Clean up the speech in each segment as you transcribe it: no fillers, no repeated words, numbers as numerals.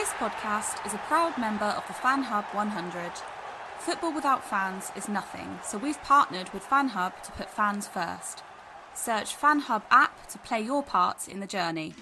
This podcast is a proud member of the Fan Hub 100. Football without fans is nothing, so we've partnered with Fan Hub to put fans first. Search Fan Hub app to play your part in the journey.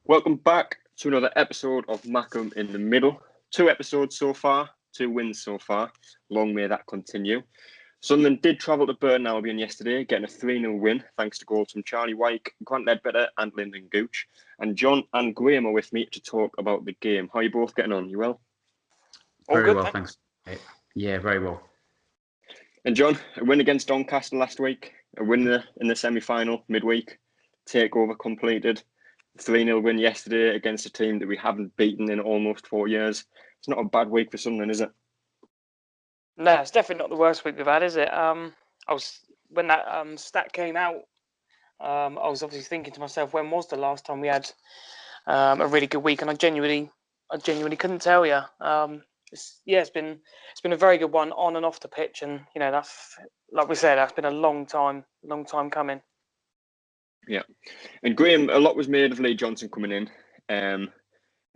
Welcome back to another episode of Mackem in the Middle. 2 episodes so far, 2 wins so far. Long may that continue. Sunderland did travel to Burton Albion yesterday, getting a 3-0 win thanks to goals from Charlie Wyke, Grant Ledbetter and Lyndon Gooch. And John and Graham are with me to talk about the game. How are you both getting on? You well? Very well, thanks. Yeah, very well. And John, a win against Doncaster last week, a win in the semi-final midweek, takeover completed. 3-0 win yesterday against a team that we haven't beaten in almost 4 years. It's not a bad week for Sunderland, is it? No, it's definitely not the worst week we've had, is it? When that stat came out, I was obviously thinking to myself, when was the last time we had a really good week? And I genuinely couldn't tell you. It's been a very good one on and off the pitch, and that's, like we said, that's been a long time coming. Yeah, and Graham, a lot was made of Lee Johnson coming in, and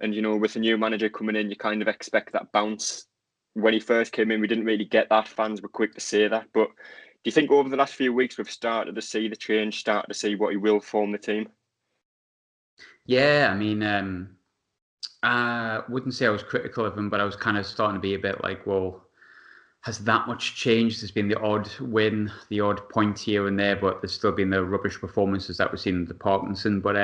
with a new manager coming in, you kind of expect that bounce. When he first came in, we didn't really get that. Fans were quick to say that, but do you think over the last few weeks we've started to see the change, started to see what he will form the team? Yeah, I mean, I wouldn't say I was critical of him, but I was kind of starting to be a bit like, well, has that much changed? There's been the odd win, the odd point here and there, but there's still been the rubbish performances that we've seen in the Parkinson. But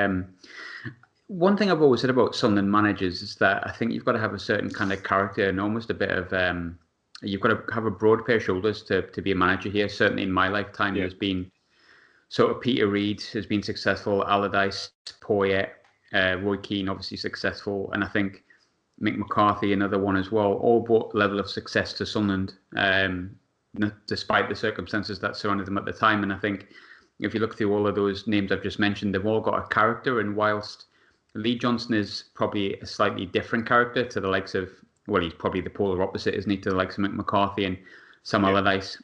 one thing I've always said about Sunderland managers is that I think you've got to have a certain kind of character and almost a bit of, you've got to have a broad pair of shoulders to be a manager here. Certainly in my lifetime, There's been sort of Peter Reid has been successful, Allardyce, Poyet, Roy Keane obviously successful, and I think Mick McCarthy, another one as well, all brought level of success to Sunderland, despite the circumstances that surrounded them at the time. And I think if you look through all of those names I've just mentioned, they've all got a character. And whilst Lee Johnson is probably a slightly different character to the likes of, well, he's probably the polar opposite, isn't he, to the likes of Mick McCarthy and Sam Allardyce,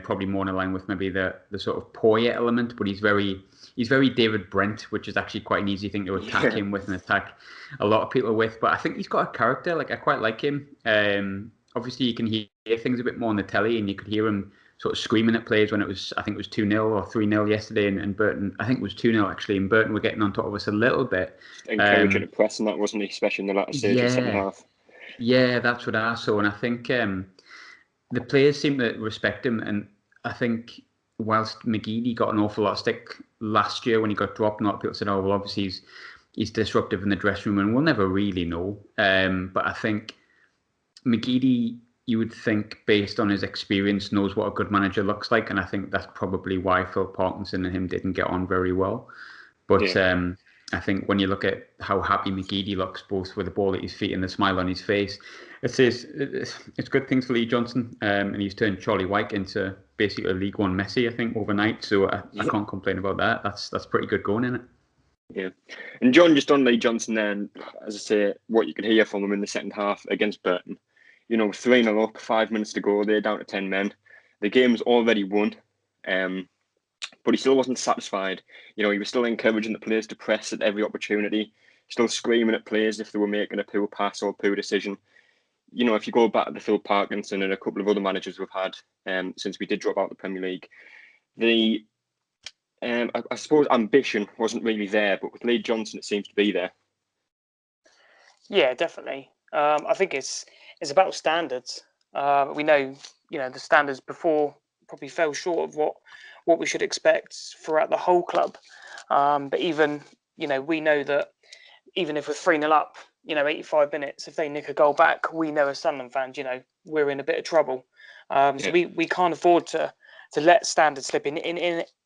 probably more in line with maybe the sort of Poyet element, but he's very David Brent, which is actually quite an easy thing to attack him with and attack a lot of people with. But I think he's got a character. Like, I quite like him. Obviously, you can hear things a bit more on the telly, and you could hear him sort of screaming at players when I think it was 2-0 or 3-0 yesterday, and Burton, I think it was 2-0 actually, and Burton were getting on top of us a little bit. Encouraging the press, and that wasn't he, especially in the latter stage of the second half. Yeah, that's what I saw, and I think the players seem to respect him, and I think whilst McGeady got an awful lot of stick last year when he got dropped, and a lot of people said, oh, well, obviously he's disruptive in the dressing room, and we'll never really know. But I think McGeady, you would think, based on his experience, knows what a good manager looks like, and I think that's probably why Phil Parkinson and him didn't get on very well. But I think when you look at how happy McGeady looks, both with the ball at his feet and the smile on his face, it's good things for Lee Johnson, and he's turned Charlie Wyke into basically a League One Messi, I think, overnight. So I can't complain about that. That's pretty good going, isn't it? Yeah. And John, just on Lee Johnson then, as I say, what you could hear from him in the second half against Burton, 3-0 up, 5 minutes to go, they're down to 10 men. The game's already won, but he still wasn't satisfied. He was still encouraging the players to press at every opportunity, still screaming at players if they were making a poor pass or a poor decision. If you go back to Phil Parkinson and a couple of other managers we've had since we did drop out of the Premier League, the I suppose ambition wasn't really there, but with Lee Johnson it seems to be there. Yeah, definitely. I think it's about standards. We know, the standards before probably fell short of what we should expect throughout the whole club. But even, we know that even if we're 3-0 up, 85 minutes, if they nick a goal back, we know as Sunderland fans, we're in a bit of trouble. So we can't afford to let standards slip in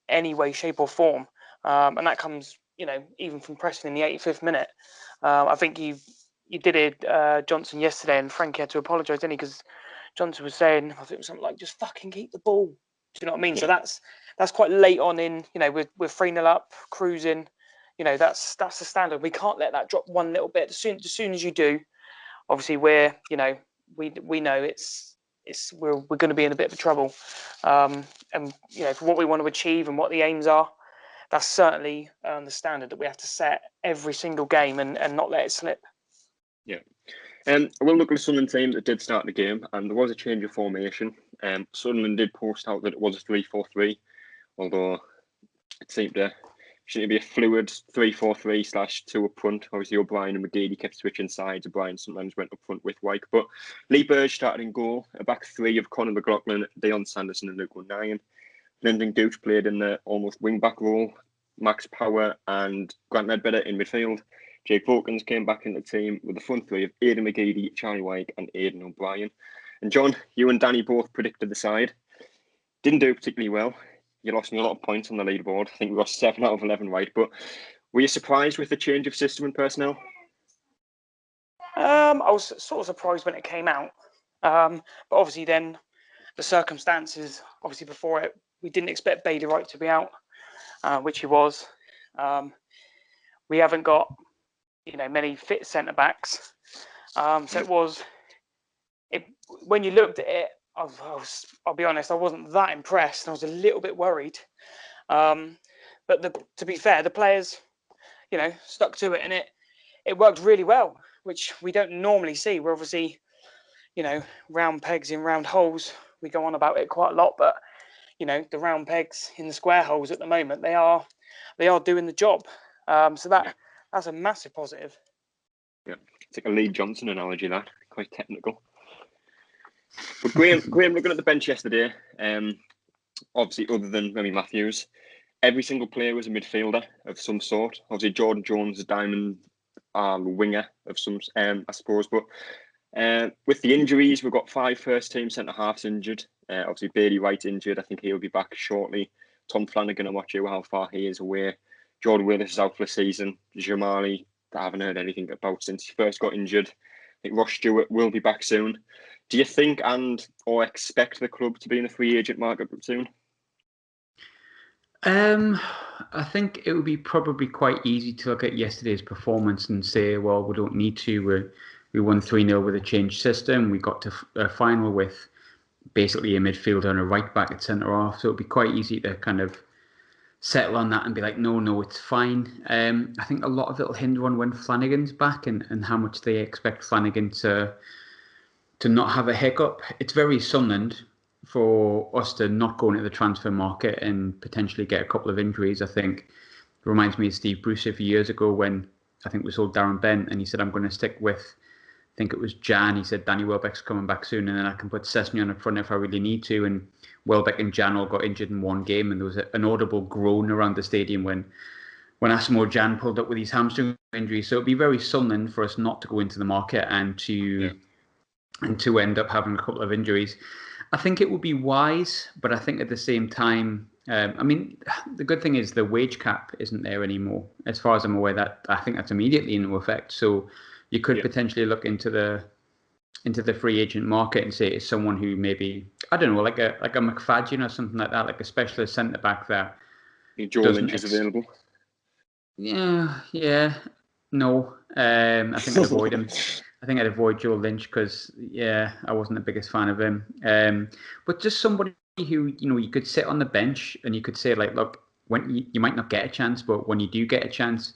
any way, shape or form. and that comes, even from pressing in the 85th minute. I think you did it, Johnson, yesterday, and Frankie had to apologise, didn't he? Because Johnson was saying, I think it was something like, just fucking keep the ball. Do you know what I mean? Yeah. So that's quite late on in, we're 3-0 up, cruising. That's the standard. We can't let that drop one little bit. As soon as you do, obviously we know we're going to be in a bit of trouble. And for what we want to achieve and what the aims are, that's certainly the standard that we have to set every single game and not let it slip. Yeah. I will look at the Sunderland team that did start the game, and there was a change of formation. Sunderland did post out that it was a 3-4-3, although it seemed to be a fluid 3-4-3/2 up front. Obviously, O'Brien and McGeady kept switching sides. O'Brien sometimes went up front with Wyke, but Lee Burge started in goal. A back three of Conor McLaughlin, Dion Sanderson, and Luke O'Nien. Lyndon Gooch played in the almost wing-back role. Max Power and Grant Ledbetter in midfield. Jake Wilkins came back in the team with the front three of Aidan McGeady, Charlie Wyke, and Aidan O'Brien. And John, you and Danny both predicted the side. Didn't do particularly well. You lost me a lot of points on the leaderboard. I think we got 7 out of 11 right. But were you surprised with the change of system and personnel? I was sort of surprised when it came out. But obviously then the circumstances, obviously before it, we didn't expect Bailey Wright to be out, which he was. We haven't got, many fit centre-backs. So when you looked at it, I'll be honest, I wasn't that impressed. I was a little bit worried. But to be fair, the players, stuck to it, and it worked really well, which we don't normally see. We're obviously, round pegs in round holes. We go on about it quite a lot, but the round pegs in the square holes at the moment, they are doing the job. So that's a massive positive. Yeah, it's like a Lee Johnson analogy, that quite technical. But Graham, looking at the bench yesterday, obviously other than Remy Matthews, every single player was a midfielder of some sort. Obviously Jordan Jones, a diamond winger of some, I suppose. But with the injuries, we've got 5 first-team centre-halves injured. Obviously Bailey Wright injured. I think he'll be back shortly. Tom Flanagan, I'm not sure how far he is away. Jordan Willis is out for the season. Jamali, I haven't heard anything about since he first got injured. I think Ross Stewart will be back soon. Do you think or expect the club to be in the free agent market soon? I think it would be probably quite easy to look at yesterday's performance and say, well, we don't need to. We won 3-0 with a changed system. We got to a final with basically a midfielder and a right back at centre half. So it'd be quite easy to kind of settle on that and be like, no, it's fine. I think a lot of it will hinder on when Flanagan's back and how much they expect Flanagan to not have a hiccup. It's very Sunderland for us to not go into the transfer market and potentially get a couple of injuries. I think it reminds me of Steve Bruce a few years ago when I think we sold Darren Bent and he said, I'm going to stick with, I think it was Jan. He said, Danny Welbeck's coming back soon and then I can put Sesame on up front if I really need to. And Welbeck and Jan all got injured in one game and there was an audible groan around the stadium when Asamoah Jan pulled up with his hamstring injury. So it'd be very Sunderland for us not to go into the market and to end up having a couple of injuries. I think it would be wise, but I think at the same time, the good thing is the wage cap isn't there anymore. As far as I'm aware, that I think that's immediately in effect. So you could potentially look into the free agent market and say it's someone who maybe, I don't know, like a McFadden or something like that, like a specialist centre back that Joe Lynch is available. Yeah. No, I think I'd avoid him. I think I'd avoid Joe Lynch because, I wasn't the biggest fan of him. But just somebody who, you could sit on the bench and you could say, like, look, when you might not get a chance, but when you do get a chance,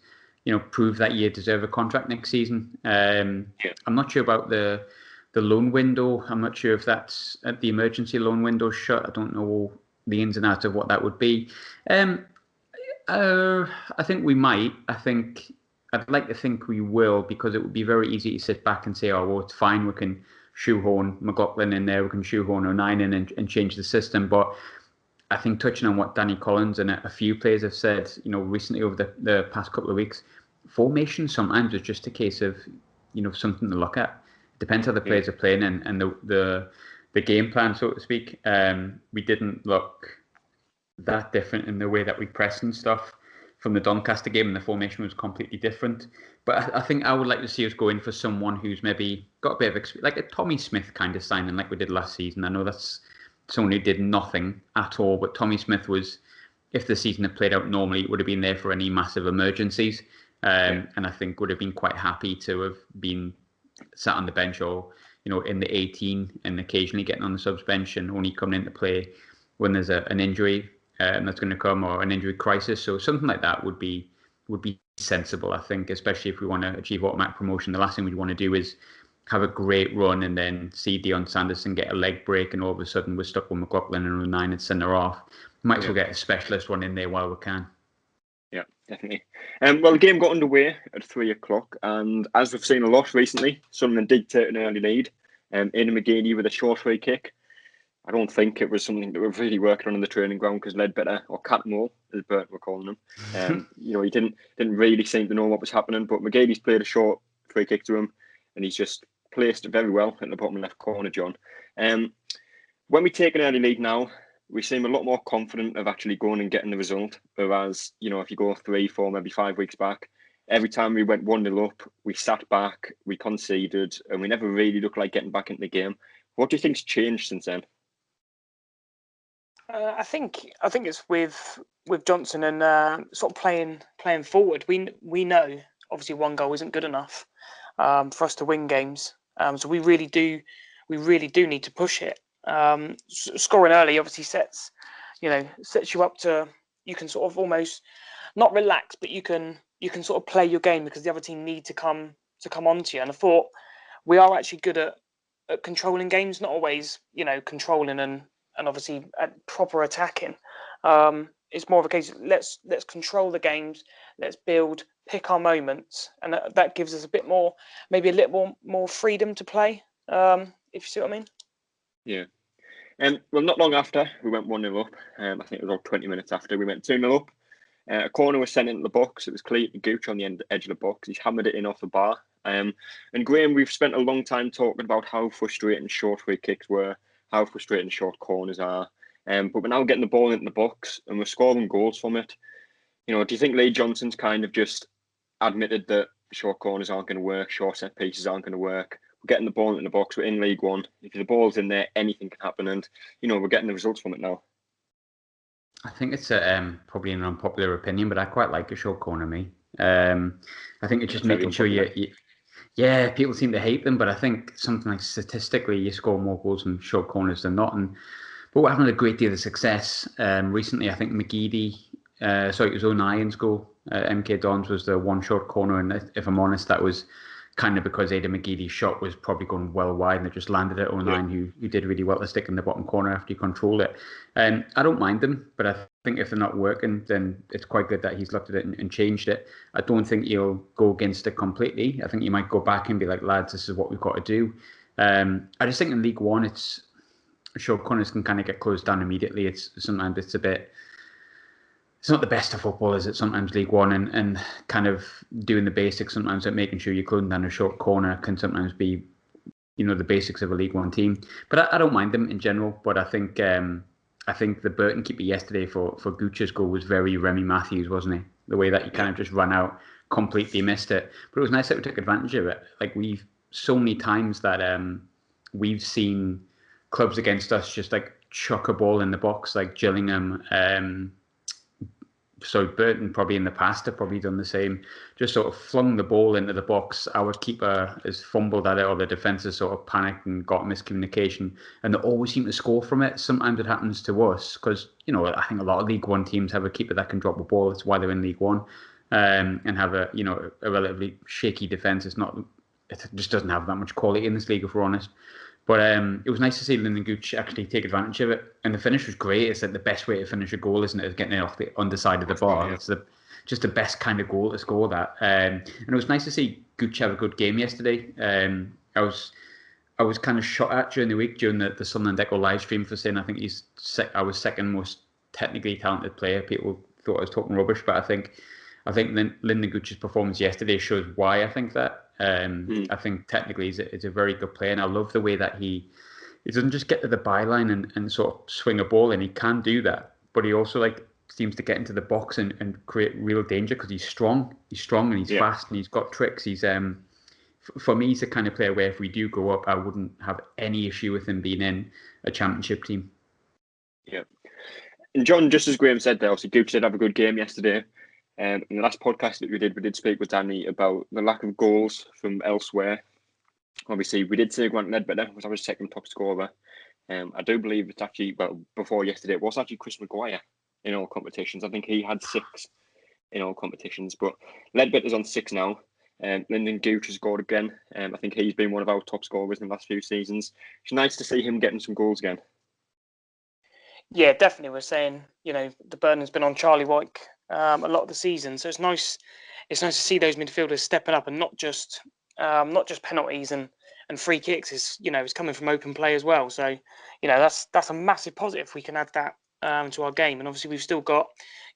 prove that you deserve a contract next season. I'm not sure about the loan window. I'm not sure if that's the emergency loan window shut. I don't know the ins and outs of what that would be. I think we might. I'd like to think we will because it would be very easy to sit back and say, oh, well, it's fine. We can shoehorn McLaughlin in there. We can shoehorn O'Nien in and change the system. But I think touching on what Danny Collins and a few players have said, recently over the past couple of weeks, formation sometimes is just a case of, something to look at. It depends how the players are playing and the game plan, so to speak. We didn't look that different in the way that we pressed and stuff from the Doncaster game, and the formation was completely different. But I think I would like to see us go in for someone who's maybe got a bit of experience, like a Tommy Smith kind of signing, like we did last season. I know that's someone who did nothing at all, but Tommy Smith was, if the season had played out normally, it would have been there for any massive emergencies. And I think would have been quite happy to have been sat on the bench or, in the 18 and occasionally getting on the subs bench and only coming into play when there's an injury that's going to come or an injury crisis. So something like that would be sensible, I think, especially if we want to achieve automatic promotion. The last thing we want to do is have a great run and then see Dion Sanderson get a leg break and all of a sudden we're stuck with McLaughlin and Nine at centre off. Might as well get a specialist one in there while we can. Yeah, definitely. Well, the game got underway at 3:00, and as we've seen a lot recently, Sunderland did take an early lead. Aidan McGeady with a short free kick. I don't think it was something that we're really working on in the training ground because Ledbetter, or Catmull, as Burton were calling him, he didn't really seem to know what was happening. But McGeady's played a short free kick to him, and he's just placed it very well in the bottom left corner, John. When we take an early lead now, we seem a lot more confident of actually going and getting the result. Whereas, if you go 3, 4, maybe 5 weeks back, every time we went 1-0 up, we sat back, we conceded, and we never really looked like getting back into the game. What do you think's changed since then? I think it's with Johnson and sort of playing forward. We know obviously one goal isn't good enough for us to win games. So we really do need to push it. Scoring early obviously sets you up to, you can sort of almost not relax, but you can sort of play your game because the other team need to come onto you. And I thought we are actually good at controlling games, not always controlling and obviously at proper attacking. It's more of a case of let's control the games, let's build, pick our moments, and that gives us a bit more, maybe a little more freedom to play. If you see what I mean. Yeah. Well, not long after we went 1-0 up, I think it was about 20 minutes after, we went 2-0 up. A corner was sent into the box. It was clear to Gooch on the edge of the box. He's hammered it in off the bar. And Graham, we've spent a long time talking about how frustrating short free kicks were, how frustrating short corners are. But we're now getting the ball into the box and we're scoring goals from it. Do you think Lee Johnson's kind of just admitted that short corners aren't going to work, short set pieces aren't going to work? We're getting the ball in the box. We're in League One. If the ball's in there, anything can happen, and we're getting the results from it now. I think it's probably an unpopular opinion, but I quite like a short corner. I think it's just making sure yeah, people seem to hate them, but I think something like statistically, you score more goals from short corners than not. But we're having a great deal of success recently. I think McGeady, it was O'Nien's goal. MK Dons was the one short corner, and if I'm honest, that was kind of because Aidan McGeady's shot was probably going well wide and it just landed at O'Nien, who did really well to stick in the bottom corner after he controlled it. I don't mind them, but I think if they're not working, then it's quite good that he's looked at it and changed it. I don't think he'll go against it completely. I think he might go back and be like, lads, this is what we've got to do. I just think in League One, it's short corners can kind of get closed down immediately. Sometimes it's a bit... It's not the best of football, is it? Sometimes League One and kind of doing the basics, sometimes making sure you're closing down a short corner can sometimes be, the basics of a League One team. But I don't mind them in general. But I think the Burton keeper yesterday for Gooch's goal was very Remy Matthews, wasn't he? The way that he kind of just ran out, completely missed it. But it was nice that we took advantage of it. Like we've so many times that we've seen clubs against us just like chuck a ball in the box, like Gillingham. Burton probably in the past have probably done the same. Just sort of flung the ball into the box. Our keeper has fumbled at it, or the defence has sort of panicked and got miscommunication, and they always seem to score from it. Sometimes it happens to us because I think a lot of League One teams have a keeper that can drop a ball. That's why they're in League One, and have a relatively shaky defence. It just doesn't have that much quality in this league, if we're honest. But it was nice to see Lyndon Gooch actually take advantage of it. And the finish was great. It's like the best way to finish a goal, isn't it? Is getting it off the underside of the bar. It's just the best kind of goal to score that. And it was nice to see Gooch have a good game yesterday. I was kind of shot at during the week, during the Sunderland Echo live stream, for saying I think I was second most technically talented player. People thought I was talking rubbish, but I think Lyndon Gooch's performance yesterday shows why I think that. I think technically he's a very good player, and I love the way that he doesn't just get to the byline and sort of swing a ball in. He can do that, but he also seems to get into the box and create real danger because he's strong. He's strong and he's fast and he's got tricks. He's for me, he's the kind of player where if we do go up, I wouldn't have any issue with him being in a championship team. Yeah. And John, just as Graham said there, obviously Gooch did have a good game yesterday. In the last podcast that we did speak with Danny about the lack of goals from elsewhere. Obviously, we did say Grant Ledbetter was our second top scorer. I do believe it's actually, well, before yesterday, it was actually Chris Maguire in all competitions. I think he had 6 in all competitions, but Ledbetter's on 6 now. Lyndon Gooch has scored again. I think he's been one of our top scorers in the last few seasons. It's nice to see him getting some goals again. Yeah, definitely. We're saying, the burden has been on Charlie Wyke a lot of the season, so it's nice. It's nice to see those midfielders stepping up and not just penalties and free kicks. It's coming from open play as well. So, that's a massive positive. We can add that to our game, and obviously we've still got,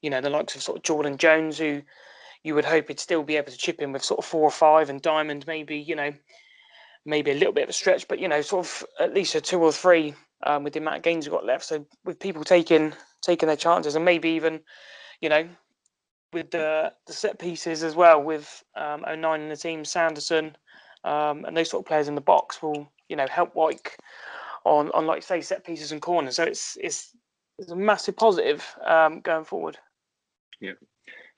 the likes of sort of Jordan Jones, who you would hope he'd still be able to chip in with sort of 4 or 5, and Diamond maybe a little bit of a stretch, but sort of at least a 2 or 3 with the amount of games we've got left. So with people taking their chances, and maybe even with the set pieces as well, with 09 in the team, Sanderson, and those sort of players in the box will help Wyke on like you say, set pieces and corners. So it's a massive positive going forward. Yeah.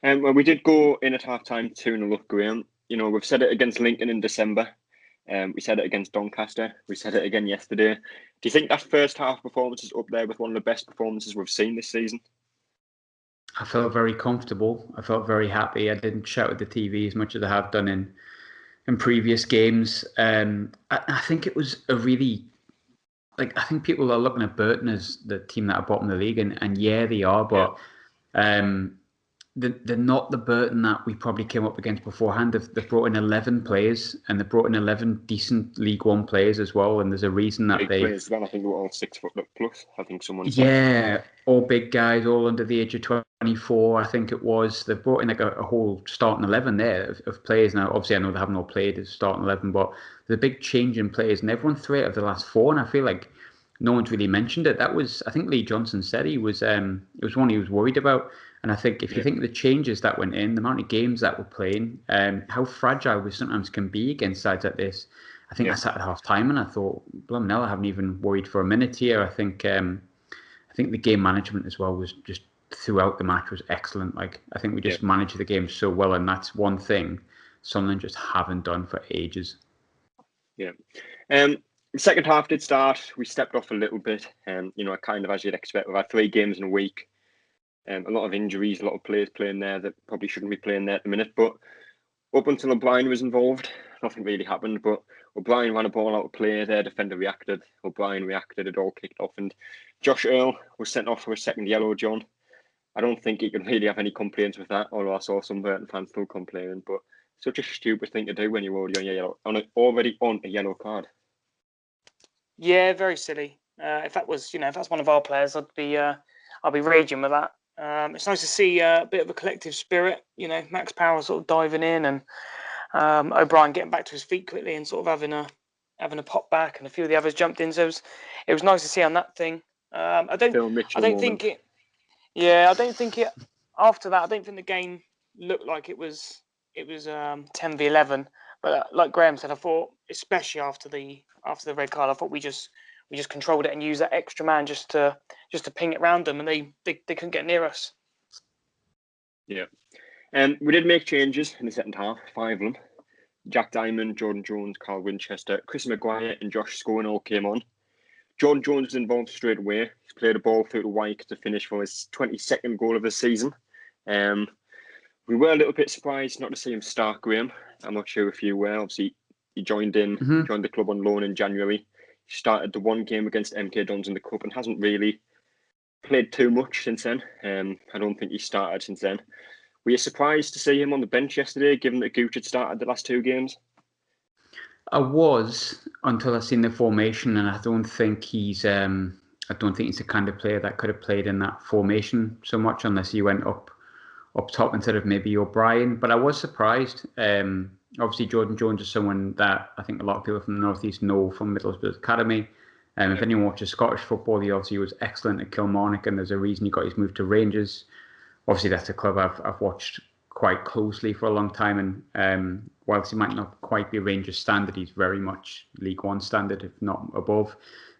Well, we did go in at half time 2-0 up, Graham. We've said it against Lincoln in December. We said it against Doncaster. We said it again yesterday. Do you think that first half performance is up there with one of the best performances we've seen this season? I felt very comfortable. I felt very happy. I didn't shout at the TV as much as I have done in previous games. I think it was a really... I think people are looking at Burton as the team that are bottom of the league, and yeah, they are, but... Yeah. They're not the Burton that we probably came up against beforehand. They've brought in 11 players, and they've brought in 11 decent League One players as well. And there's a reason that they players. Well, I think they were all 6 foot plus. I think someone. Yeah, all big guys, all under the age of 24. I think it was. They've brought in a whole starting 11 there of players. Now, obviously, I know they haven't all played as starting 11, but there's a big change in players, and everyone 3 out of the last 4. And I feel like no one's really mentioned it. That was, I think, Lee Johnson said it was one he was worried about. And I think if you think of the changes that went in, the amount of games that we're playing, how fragile we sometimes can be against sides like this, I think I sat at half time and I thought, blooming hell, I haven't even worried for a minute here. I think the game management as well was just throughout the match was excellent. I think we just managed the game so well, and that's one thing Sunderland just haven't done for ages. Yeah. The second half did start. We stepped off a little bit, kind of as you'd expect. We've had 3 games in a week. A lot of injuries, a lot of players playing there that probably shouldn't be playing there at the minute. But up until O'Brien was involved, nothing really happened. But O'Brien ran a ball out of play, their defender reacted, O'Brien reacted, it all kicked off. And Josh Earl was sent off for a second yellow, John. I don't think he can really have any complaints with that, although I saw some Burton fans still complaining. But such a stupid thing to do when you're already on a yellow card. Yeah, very silly. If that's one of our players, I'd be raging with that. It's nice to see a bit of a collective spirit. Max Power sort of diving in, and O'Brien getting back to his feet quickly and sort of having a pop back, and a few of the others jumped in. So it was nice to see on that thing. I don't think it. After that, I don't think the game looked like it was 10v11. But like Graham said, I thought, especially after the red card, I thought we just controlled it and used that extra man just to ping it around them, and they couldn't get near us. Yeah. We did make changes in the second half, 5 of them. Jack Diamond, Jordan Jones, Carl Winchester, Chris Maguire and Josh Scowen all came on. Jordan Jones was involved straight away. He's played a ball through to Wyke to finish for his 22nd goal of the season. We were a little bit surprised not to see him start, Graham. I'm not sure if you were. Obviously, he joined the club on loan in January. He started the 1 game against MK Dons in the Cup and hasn't really played too much since then. I don't think he started since then. Were you surprised to see him on the bench yesterday, given that Gooch had started the last 2 games? I was, until I seen the formation, and I don't think he's the kind of player that could have played in that formation so much, unless he went up top instead of maybe O'Brien. But I was surprised. Obviously, Jordan Jones is someone that I think a lot of people from the North East know from Middlesbrough Academy. If anyone watches Scottish football, he obviously was excellent at Kilmarnock, and there's a reason he got his move to Rangers. Obviously, that's a club I've watched quite closely for a long time, and whilst he might not quite be Rangers standard, he's very much League One standard, if not above.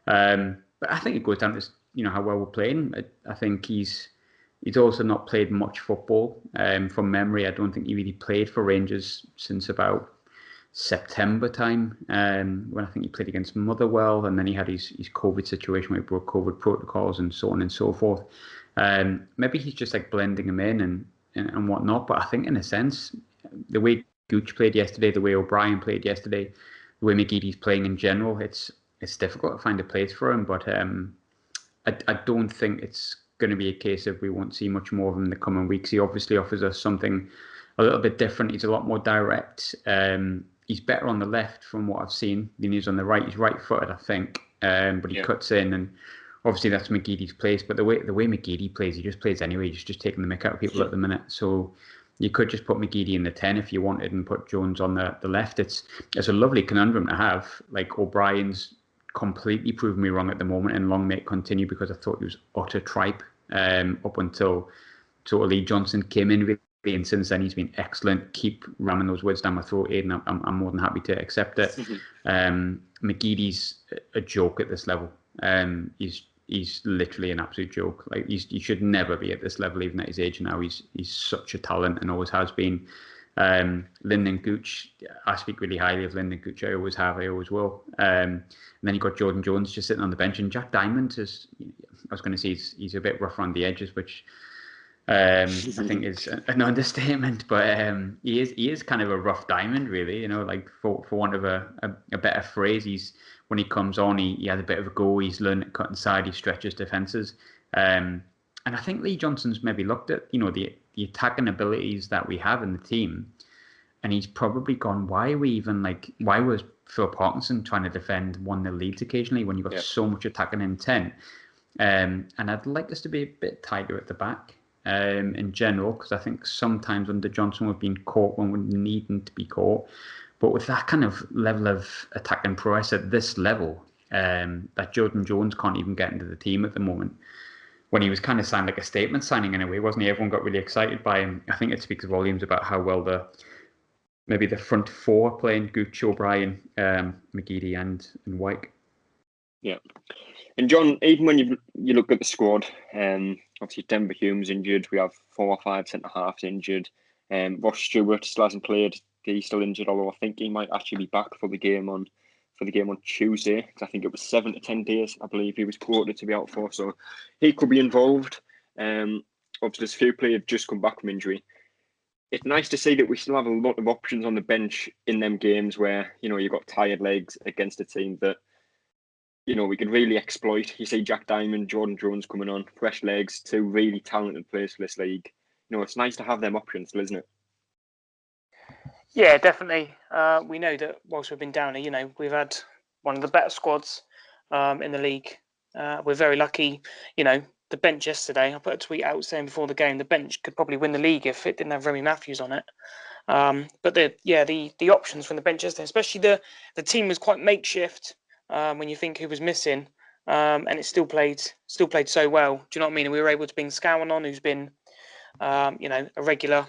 But I think it goes down to how well we're playing. I think he's also not played much football. From memory, I don't think he really played for Rangers since about September time, when I think he played against Motherwell, and then he had his COVID situation where he broke COVID protocols and so on and so forth. Maybe he's just like blending them in and whatnot. But I think in a sense, the way Gooch played yesterday, the way O'Brien played yesterday, the way McGeady's playing in general, it's difficult to find a place for him. But I don't think it's going to be a case of we won't see much more of him in the coming weeks. He obviously offers us something a little bit different. He's a lot more direct. He's better on the left from what I've seen than he is on the right. He's right-footed, I think, but he cuts in, and obviously that's McGeady's place. But the way McGeady plays, he just plays anyway. He's just taking the mick out of people at the minute. So you could just put McGeady in the 10 if you wanted, and put Jones on the left. It's a lovely conundrum to have. Like, O'Brien's completely proven me wrong at the moment, and long may it continue, because I thought he was utter tripe up until sort of Lee Johnson came in, really, and since then he's been excellent. Keep ramming those words down my throat, Aidan. I'm more than happy to accept it. McGeady's a joke at this level. He's literally an absolute joke. Like, he should never be at this level, even at his age now. He's such a talent and always has been. Lyndon Gooch, I speak really highly of Lyndon Gooch. I always have, I always will. And then you've got Jordan Jones just sitting on the bench, and Jack Diamond is, I was going to say, he's a bit rough around the edges, which I think is an understatement, but he is kind of a rough diamond, really. Like, for want of a better phrase, when he comes on, he has a bit of a go. He's learned to cut inside. He stretches defences, and I think Lee Johnson's maybe looked at the attacking abilities that we have in the team, and he's probably gone, why was Phil Parkinson trying to defend 1-0 leads occasionally when you've got so much attacking intent? And I'd like us to be a bit tighter at the back. In general, because I think sometimes under Johnson we've been caught when we're needing to be caught. But with that kind of level of attacking prowess at this level, that Jordan Jones can't even get into the team at the moment, when he was kind of signed like a statement signing in a way, wasn't he? Everyone got really excited by him. I think it speaks volumes about how well maybe the front four playing: Gooch, O'Brien, McGeady and Wyke. Yeah. And John, even when you look at the squad, obviously Denver Hume's injured. We have 4 or 5 centre-halves injured. Ross Stewart still hasn't played. He's still injured, although I think he might actually be back for the game on Tuesday, because I think it was 7 to 10 days, I believe he was quoted to be out for. So he could be involved. Obviously, there's a few players just come back from injury. It's nice to see that we still have a lot of options on the bench in them games where, you've got tired legs against a team that, we could really exploit. You see Jack Diamond, Jordan Jones coming on, fresh legs, 2 really talented players for this league. It's nice to have them options still, isn't it? Yeah, definitely. We know that whilst we've been down here, we've had one of the better squads in the league. We're very lucky. The bench yesterday, I put a tweet out saying before the game, the bench could probably win the league if it didn't have Remy Matthews on it. But the options from the bench yesterday, especially the team was quite makeshift when you think who was missing, and it still played so well. Do you know what I mean? And we were able to bring Scowen on, who's been a regular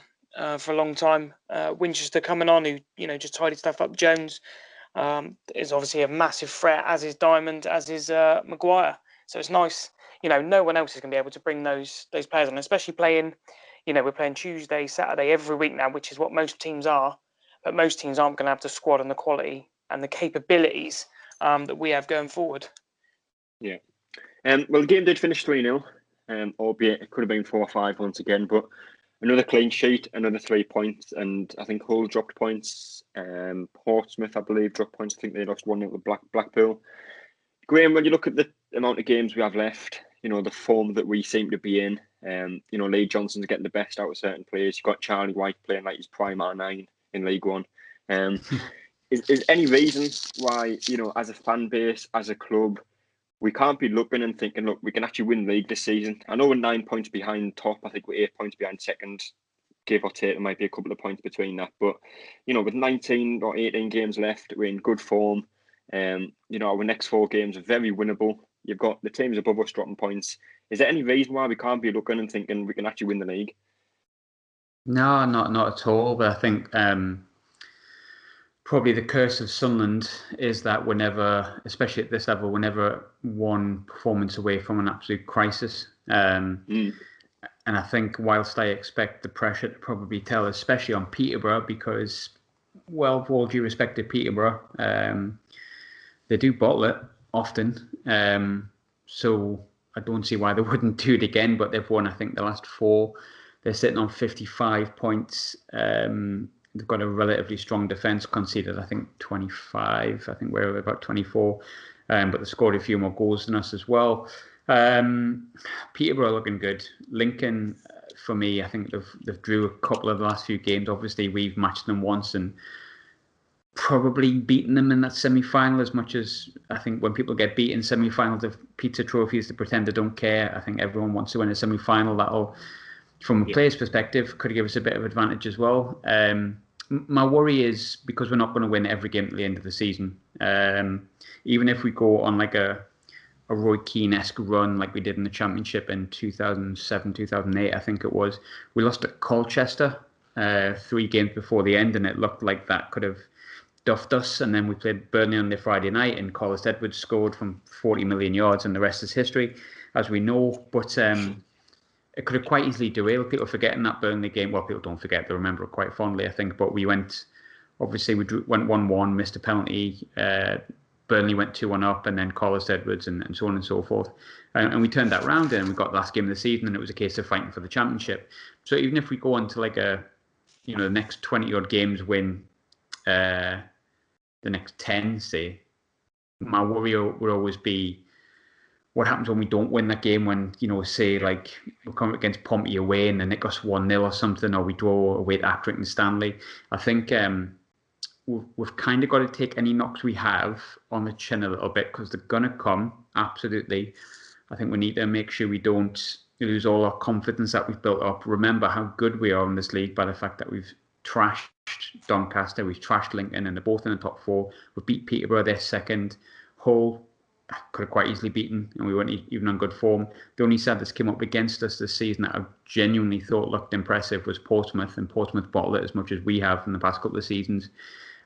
for a long time. Winchester coming on, who just tidied stuff up. Jones is obviously a massive threat, as is Diamond, as is Maguire. So it's nice. No one else is going to be able to bring those players on, especially playing. We're playing Tuesday, Saturday every week now, which is what most teams are. But most teams aren't going to have the squad and the quality and the capabilities that we have going forward. Yeah. Well, the game did finish 3-0, albeit it could have been 4-5 once again. But another clean sheet, another 3 points, and I think Hull dropped points. Portsmouth, I believe, dropped points. I think they lost 1-0 to Blackpool. Graham, when you look at the amount of games we have left, the form that we seem to be in, Lee Johnson's getting the best out of certain players. You've got Charlie White playing like his prime R9 in League One. Is any reason why, as a fan base, as a club, we can't be looking and thinking, look, we can actually win the league this season? I know we're 9 points behind top. I think we're 8 points behind second. Give or take, there might be a couple of points between that. But, with 19 or 18 games left, we're in good form. Our next 4 games are very winnable. You've got the teams above us dropping points. Is there any reason why we can't be looking and thinking we can actually win the league? No, not at all. But I think probably the curse of Sunderland is that whenever, especially at this level, whenever one performance away from an absolute crisis. And I think whilst I expect the pressure to probably tell, especially on Peterborough, because, well, with all due respect to Peterborough, they do bottle it often. So I don't see why they wouldn't do it again, but they've won, I think, the last 4. They're sitting on 55 points. They've got a relatively strong defence, conceded, I think, 25. I think we're about 24. But they scored a few more goals than us as well. Peterborough looking good. Lincoln, for me, I think they've drew a couple of the last few games. Obviously, we've matched them once and probably beaten them in that semi-final, as much as I think when people get beaten semi-finals of pizza trophies, they pretend they don't care. I think everyone wants to win a semi-final. That'll, from a player's perspective, could give us a bit of advantage as well. My worry is because we're not going to win every game at the end of the season. Even if we go on like a Roy Keane-esque run like we did in the Championship in 2007, 2008, I think it was. We lost at Colchester 3 games before the end, and it looked like that could have duffed us. And then we played Burnley on the Friday night, and Collis Edwards scored from 40 million yards, and the rest is history, as we know. But it could have quite easily derailed. People forgetting that Burnley game. Well, people don't forget; they remember it quite fondly, I think. But we went 1-1, missed a penalty. Burnley went 2-1 up, and then Collis Edwards, and so on and so forth. And we turned that round, and we got the last game of the season, and it was a case of fighting for the Championship. So even if we go on to like the next 20 odd games, win the next 10, say, my worry would always be what happens when we don't win that game, when, say, like, we'll come against Pompey away and they nick us 1-0 or something, or we draw away at Accrington Stanley. I think we've kind of got to take any knocks we have on the chin a little bit, because they're going to come, absolutely. I think we need to make sure we don't lose all our confidence that we've built up. Remember how good we are in this league by the fact that we've trashed Doncaster, we've trashed Lincoln, and they're both in the top 4. We beat Peterborough, they're second. Hull could have quite easily beaten, and we weren't even on good form. The only side that's came up against us this season that I genuinely thought looked impressive was Portsmouth, and Portsmouth bottled it as much as we have in the past couple of seasons.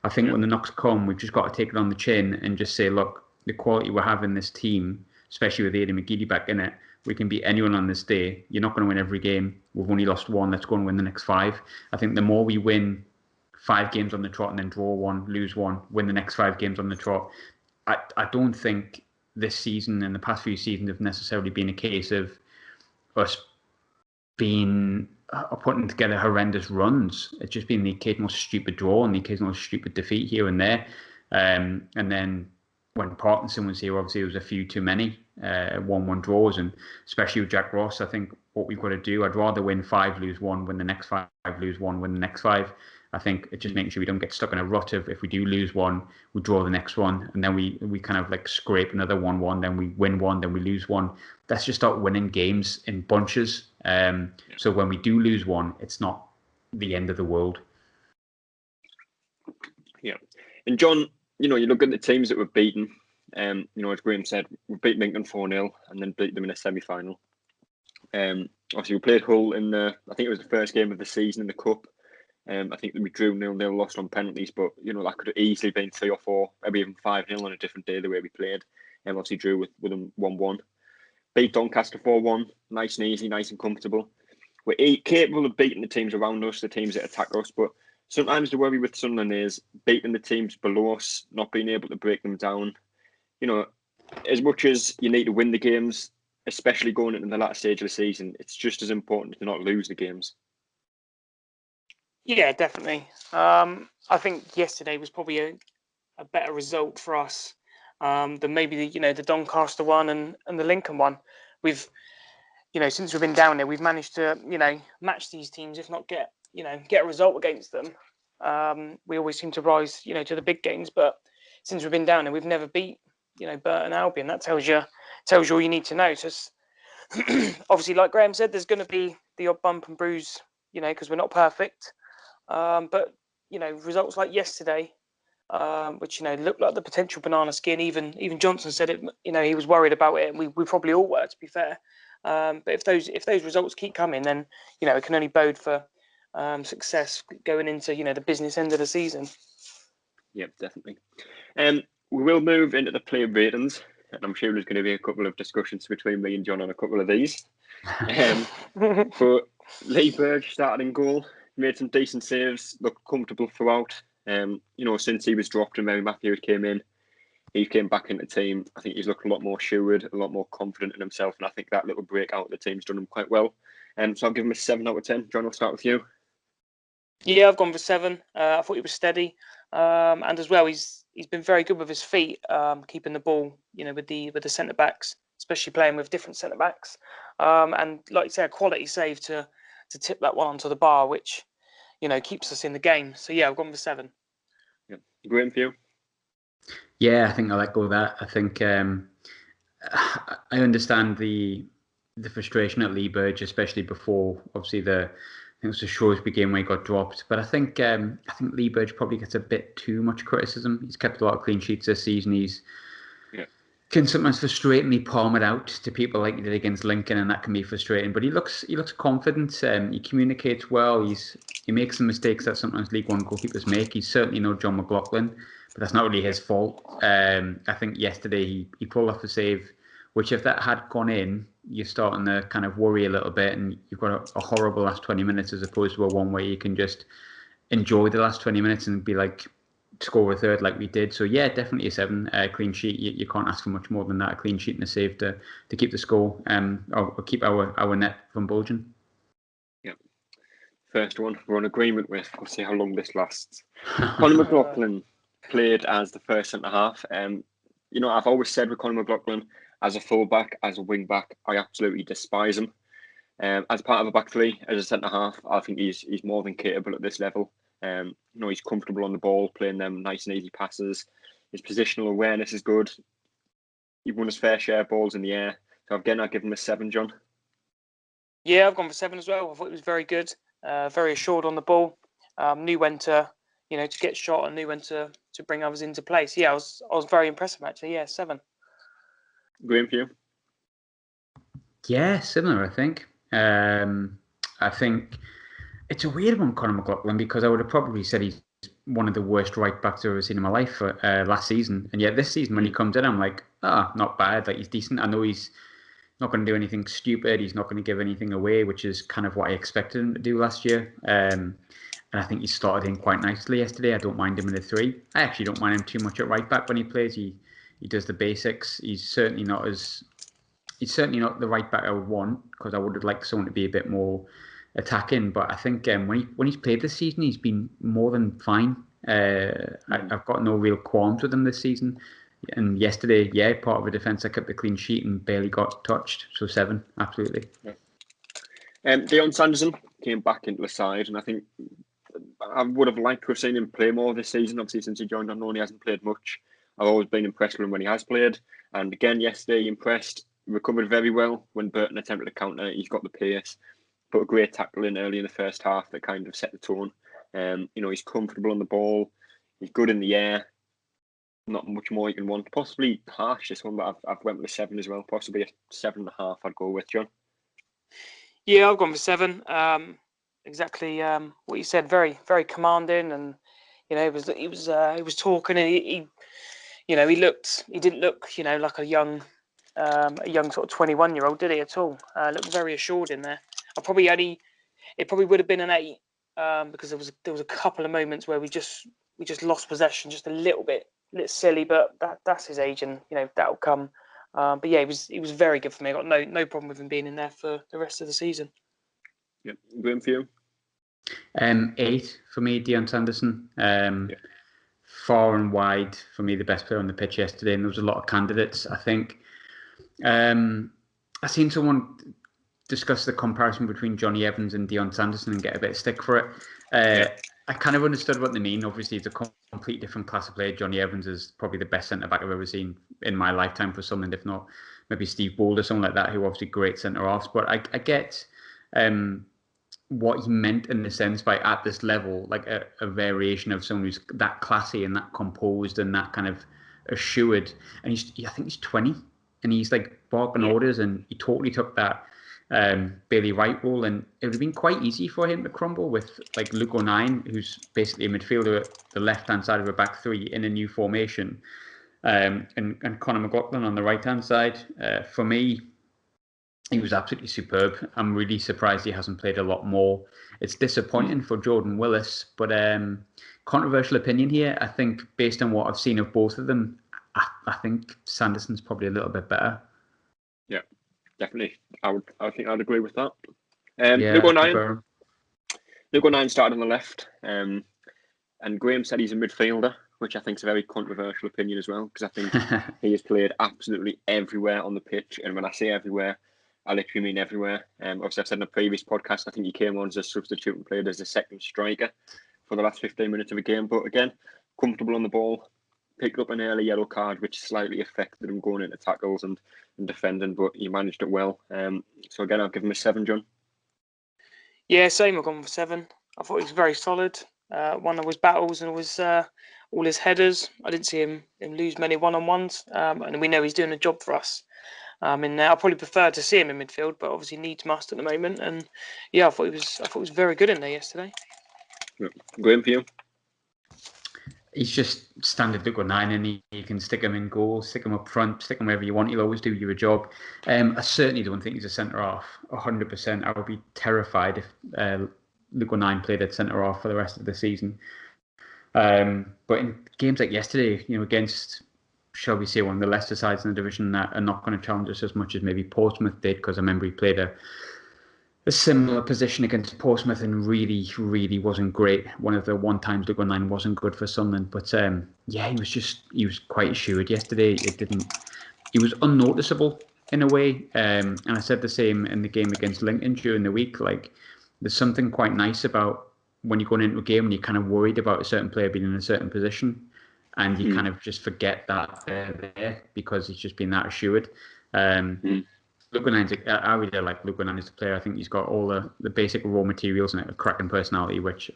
I think when the knocks come, we've just got to take it on the chin and just say, look, the quality we have in this team, especially with Aidan McGeady back in it, we can beat anyone on this day. You're not going to win every game. We've only lost 1. Let's go and win the next 5. I think the more we win 5 games on the trot and then draw 1, lose 1, win the next 5 games on the trot, I don't think this season and the past few seasons have necessarily been a case of us being putting together horrendous runs. It's just been the occasional stupid draw and the occasional stupid defeat here and there. And then when Parkinson was here, obviously there was a few too many 1-1 draws, and especially with Jack Ross, I think what we've got to do, I'd rather win 5, lose 1, win the next 5, lose 1, win the next 5. I think it's just making sure we don't get stuck in a rut of, if we do lose 1, we draw the next one, and then we kind of like scrape another 1-1, then we win 1, then we lose 1. Let's just start winning games in bunches. So when we do lose 1, it's not the end of the world. Yeah. And John, you look at the teams that we've beaten. As Graham said, we beat Lincoln 4-0 and then beat them in a semi-final. Obviously, we played Hull in I think it was the first game of the season in the Cup. I think that we drew 0-0, lost on penalties, but that could have easily been 3 or 4, maybe even 5-0 on a different day the way we played. Obviously drew with them 1-1. Beat Doncaster 4-1, nice and easy, nice and comfortable. We're capable of beating the teams around us, the teams that attack us, but sometimes the worry with Sunderland is beating the teams below us, not being able to break them down. As much as you need to win the games, especially going into the latter stage of the season, it's just as important to not lose the games. Yeah, definitely. I think yesterday was probably a better result for us than maybe the Doncaster one and the Lincoln one. We've, since we've been down there, we've managed to match these teams, if not get a result against them. We always seem to rise to the big games, but since we've been down there, we've never beat Burton Albion. That tells you all you need to know. So obviously, like Graham said, there's going to be the odd bump and bruise, because we're not perfect. But results like yesterday which looked like the potential banana skin. Even Johnson said it. He was worried about it, and we probably all were, to be fair. But if those results keep coming, then it can only bode for success going into the business end of the season. Yep, definitely. We will move into the player ratings, and I'm sure there's going to be a couple of discussions between me and John on a couple of these. But Lee Burge started in goal, made some decent saves, looked comfortable throughout. Since he was dropped and Mary Matthews came in, he came back into the team. I think he's looked a lot more assured, a lot more confident in himself, and I think that little break out of the team's done him quite well. So I'll give him a 7 out of 10. John, I'll start with you. Yeah, I've gone for 7. I thought he was steady, and as well, he's been very good with his feet, keeping the ball, with the centre backs, especially playing with different centre backs, and like you say, a quality save to tip that one onto the bar, which keeps us in the game. So yeah, I've gone for 7. Yeah, Graham, for you. Yeah, I think I let go of that. I think I understand the frustration at Lee Burge, especially before obviously I think it was the Shrewsbury game where he got dropped. But I think Lee Burge probably gets a bit too much criticism. He's kept a lot of clean sheets this season. He's can sometimes frustratingly palm it out to people like he did against Lincoln, and that can be frustrating. But he looks confident. He communicates well. He makes some mistakes that sometimes League One goalkeepers make. He's certainly no John McLaughlin, but that's not really his fault. I think yesterday he pulled off a save, which if that had gone in, you're starting to kind of worry a little bit, and you've got a horrible last 20 minutes as opposed to a one where you can just enjoy the last 20 minutes and be like, score a third like we did. So yeah, definitely a 7. Clean sheet. You can't ask for much more than that. A clean sheet and a save to keep the score, or keep our net from bulging. Yeah. First one we're on agreement with. We'll see how long this lasts. Conor McLaughlin played as the first centre half. I've always said with Conor McLaughlin, as a fullback, as a wing back, I absolutely despise him. As part of a back three, as a centre half, I think he's more than capable at this level. He's comfortable on the ball, playing them nice and easy passes. His positional awareness is good. He won his fair share of balls in the air. So again, I'll give him a 7, John. Yeah, I've gone for 7 as well. I thought he was very good, very assured on the ball. Knew when to, to get shot, and knew when to bring others into place. So yeah, I was very impressed with him, actually. Yeah, 7. Graham, for you? Yeah, similar. I think. I think it's a weird one, Conor McLaughlin, because I would have probably said he's one of the worst right backs I've ever seen in my life last season. And yet this season, when he comes in, I'm like, not bad. Like, he's decent. I know he's not going to do anything stupid. He's not going to give anything away, which is kind of what I expected him to do last year. And I think he started in quite nicely yesterday. I don't mind him in a 3. I actually don't mind him too much at right back when he plays. He does the basics. He's certainly not the right back I would want, because I would have liked someone to be a bit more attacking. But I think when he's played this season, he's been more than fine. I've got no real qualms with him this season. And yesterday, yeah, part of a defence, I kept the clean sheet and barely got touched. So 7, absolutely. Yeah. Dion Sanderson came back into the side, and I think I would have liked to have seen him play more this season. Obviously, since he joined, I know he hasn't played much. I've always been impressed with him when he has played. And again, yesterday, impressed. Recovered very well when Burton attempted a counter. He's got the pace. Put a great tackle in early in the first half that kind of set the tone. He's comfortable on the ball. He's good in the air. Not much more you can want. Possibly harsh this one, but I've went with a 7 as well. Possibly a 7.5. I'd go with, John. Yeah, I've gone for 7. Exactly what you said. Very, very commanding, and he was talking, and he didn't look like a young sort of 21-year-old, did he at all? Looked very assured in there. It probably would have been an 8, because there was a couple of moments where we just lost possession just a little bit silly, but that's his age, and that'll come. But yeah, he was very good for me. I got no problem with him being in there for the rest of the season. Yeah, Graham, for you? 8 for me, Dion Sanderson. Far and wide for me the best player on the pitch yesterday, and there was a lot of candidates. I think I seen someone discuss the comparison between Johnny Evans and Dion Sanderson and get a bit of stick for it. I kind of understood what they mean. Obviously, it's a complete different class of player. Johnny Evans is probably the best centre-back I've ever seen in my lifetime for Sunderland, if not maybe Steve Bould or someone like that, who are obviously great centre-halves. But I get what he meant in the sense by at this level, like a variation of someone who's that classy and that composed and that kind of assured. And I think he's 20, and he's like barking orders, and he totally took that Bailey Wright role, and it would have been quite easy for him to crumble with like Luke O'Nien, who's basically a midfielder at the left-hand side of a back three in a new formation, and Conor McLaughlin on the right-hand side. For me, he was absolutely superb. I'm really surprised he hasn't played a lot more. It's disappointing for Jordan Willis, but controversial opinion here. I think based on what I've seen of both of them, I think Sanderson's probably a little bit better. Yeah, definitely. I think I'd agree with that. Luke O'Nien started on the left, and Graham said he's a midfielder, which I think is a very controversial opinion as well, because I think he has played absolutely everywhere on the pitch, and when I say everywhere, I literally mean everywhere. Obviously, I've said in a previous podcast, I think he came on as a substitute and played as a second striker for the last 15 minutes of a game. But again, comfortable on the ball, picked up an early yellow card, which slightly affected him going into tackles and defending, but he managed it well. So again, I'll give him a 7, John. Yeah, same. I've gone for 7. I thought he was very solid. One of his battles and was all his headers. I didn't see him lose many one-on-ones, and we know he's doing a job for us. In there, I probably prefer to see him in midfield, but obviously needs must at the moment. And yeah, I thought he was very good in there yesterday. Graham, for you? He's just standard Luke O'Nien, and you can stick him in goal, stick him up front, stick him wherever you want. He'll always do you a job. I certainly don't think he's a centre half 100%. I would be terrified if Luke O'Nien played at centre half for the rest of the season. But in games like yesterday, against, shall we say, one of the lesser sides in the division that are not going to challenge us as much as maybe Portsmouth did, because I remember he played a similar position against Portsmouth and really, really wasn't great. One of the one times Luke O'Nien wasn't good for Sunderland, but he was quite assured yesterday. He was unnoticeable in a way, and I said the same in the game against Lincoln during the week. Like, there's something quite nice about when you're going into a game and you're kind of worried about a certain player being in a certain position, and you kind of just forget that they're there because he's just been that assured. Luke O'Nien's, I really like Luke O'Nien as a player. I think he's got all the basic raw materials and a cracking personality, which,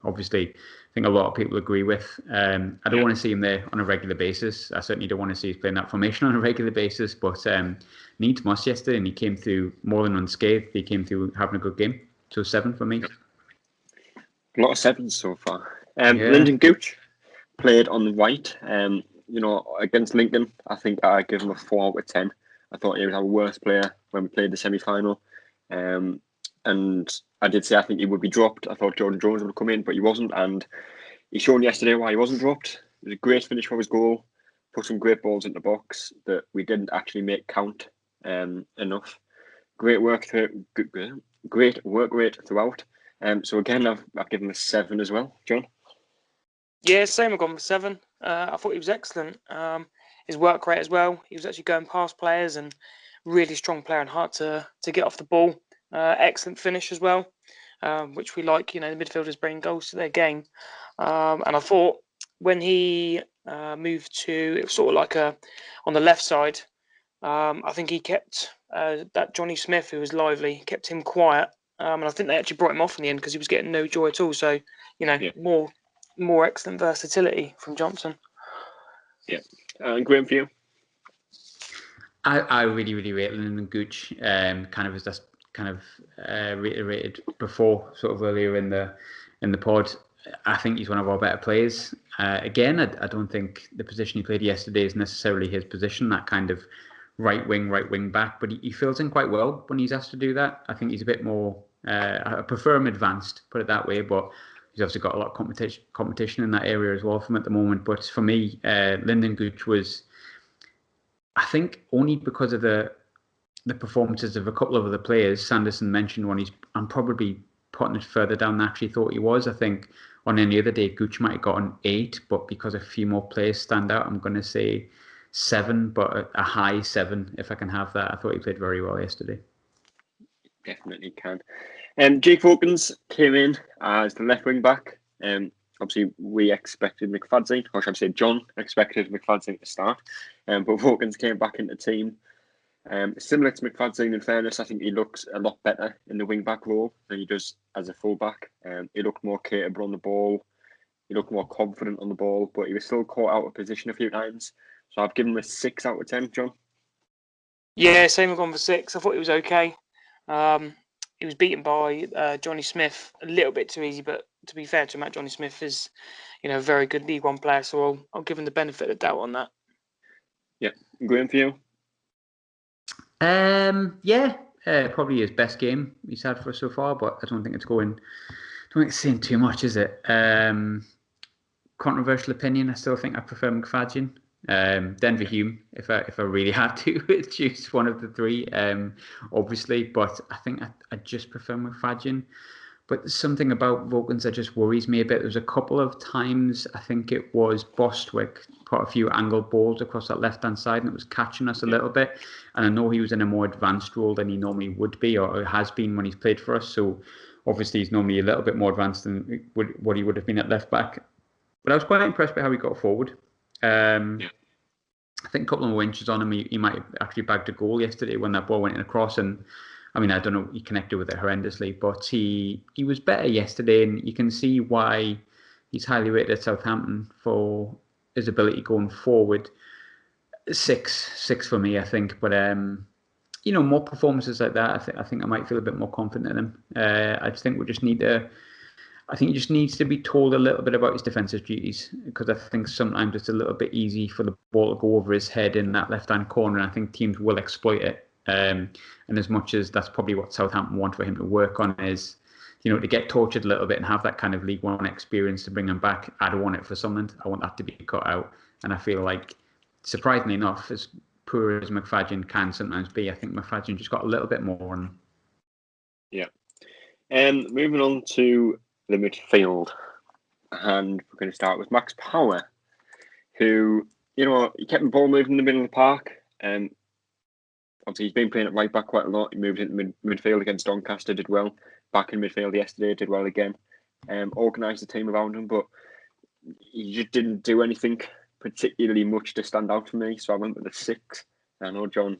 obviously I think a lot of people agree with. I don't want to see him there on a regular basis. I certainly don't want to see him playing that formation on a regular basis, but needs must yesterday, and he came through more than unscathed. He came through having a good game. So 7 for me. A lot of 7s so far. Lyndon Gooch played on the right. Against Lincoln, I think I give him a 4 out of 10. I thought he was our worst player when we played the semi-final. And I did say I think he would be dropped. I thought Jordan Jones would come in, but he wasn't. And he's shown yesterday why he wasn't dropped. It was a great finish for his goal. Put some great balls in the box that we didn't actually make count enough. Great work rate throughout. So again, I've given him a 7 as well. John? Yeah, same. I've gone for 7. I thought he was excellent. His work rate as well. He was actually going past players and really strong player and hard to get off the ball. Excellent finish as well, which we like. The midfielders bring goals to their game. And I thought when he moved to, it was sort of like on the left side. I think he kept that Johnny Smith, who was lively, kept him quiet. And I think they actually brought him off in the end because he was getting no joy at all. So, more excellent versatility from Johnson. Yeah. And Graham, for you? I really, really rate Lyndon Gooch. Kind of as just kind of reiterated before, sort of earlier in the pod. I think he's one of our better players. Again, I don't think the position he played yesterday is necessarily his position. That kind of right wing back, but he fills in quite well when he's asked to do that. I think he's a bit more. I prefer him advanced, put it that way, but he's obviously got a lot of competition in that area as well from at the moment. But for me, Lyndon Gooch was, I think, only because of the performances of a couple of other players. Sanderson mentioned one. I'm probably putting it further down than I actually thought he was. I think on any other day, Gooch might have gotten 8, but because a few more players stand out, I'm going to say 7, but a high 7 if I can have that. I thought he played very well yesterday. Definitely can. Jake Vokins came in as the left wing back. Obviously, we expected John expected McFadzean to start. But Vokins came back into the team. Similar to McFadzean, in fairness, I think he looks a lot better in the wing-back role than he does as a full-back. He looked more capable on the ball. He looked more confident on the ball, but he was still caught out of position a few times. So I've given him a 6 out of 10, John. Yeah, same. I've gone for 6. I thought he was okay. He was beaten by Johnny Smith a little bit too easy, but to be fair to him, Johnny Smith is, a very good League One player, so I'll give him the benefit of doubt on that. Yeah, Graham, for you? Probably his best game he's had for us so far, but I don't think it's saying too much, is it? Controversial opinion, I still think I prefer McFadzean. Denver Hume, if I really had to choose one of the three, obviously, but I think I just prefer McFadzean. But there's something about Vogels that just worries me a bit. There's a couple of times, I think it was Bostwick put a few angled balls across that left-hand side and it was catching us a little bit. And I know he was in a more advanced role than he normally would be or has been when he's played for us. So obviously he's normally a little bit more advanced than what he would have been at left-back. But I was quite impressed by how he got forward. I think a couple more inches on him, he might have actually bagged a goal yesterday when that ball went in across. And I mean, I don't know, he connected with it horrendously, but he was better yesterday, and you can see why he's highly rated at Southampton for his ability going forward. 6 for me, I think. But more performances like that, I think I might feel a bit more confident in him. I just think he just needs to be told a little bit about his defensive duties, because I think sometimes it's a little bit easy for the ball to go over his head in that left-hand corner, and I think teams will exploit it. And as much as that's probably what Southampton want for him to work on is, to get tortured a little bit and have that kind of League One experience to bring him back. I don't want it for Sunderland. I want that to be cut out. And I feel like, surprisingly enough, as poor as McFadzean can sometimes be, I think McFadzean just got a little bit more on him. Yeah. Moving on to the midfield, and we're going to start with Max Power, who, he kept the ball moving in the middle of the park. Obviously, he's been playing at right back quite a lot. He moved into midfield against Doncaster, did well. Back in midfield yesterday, did well again. Organised the team around him, but he just didn't do anything particularly much to stand out for me. So I went with a 6. I know John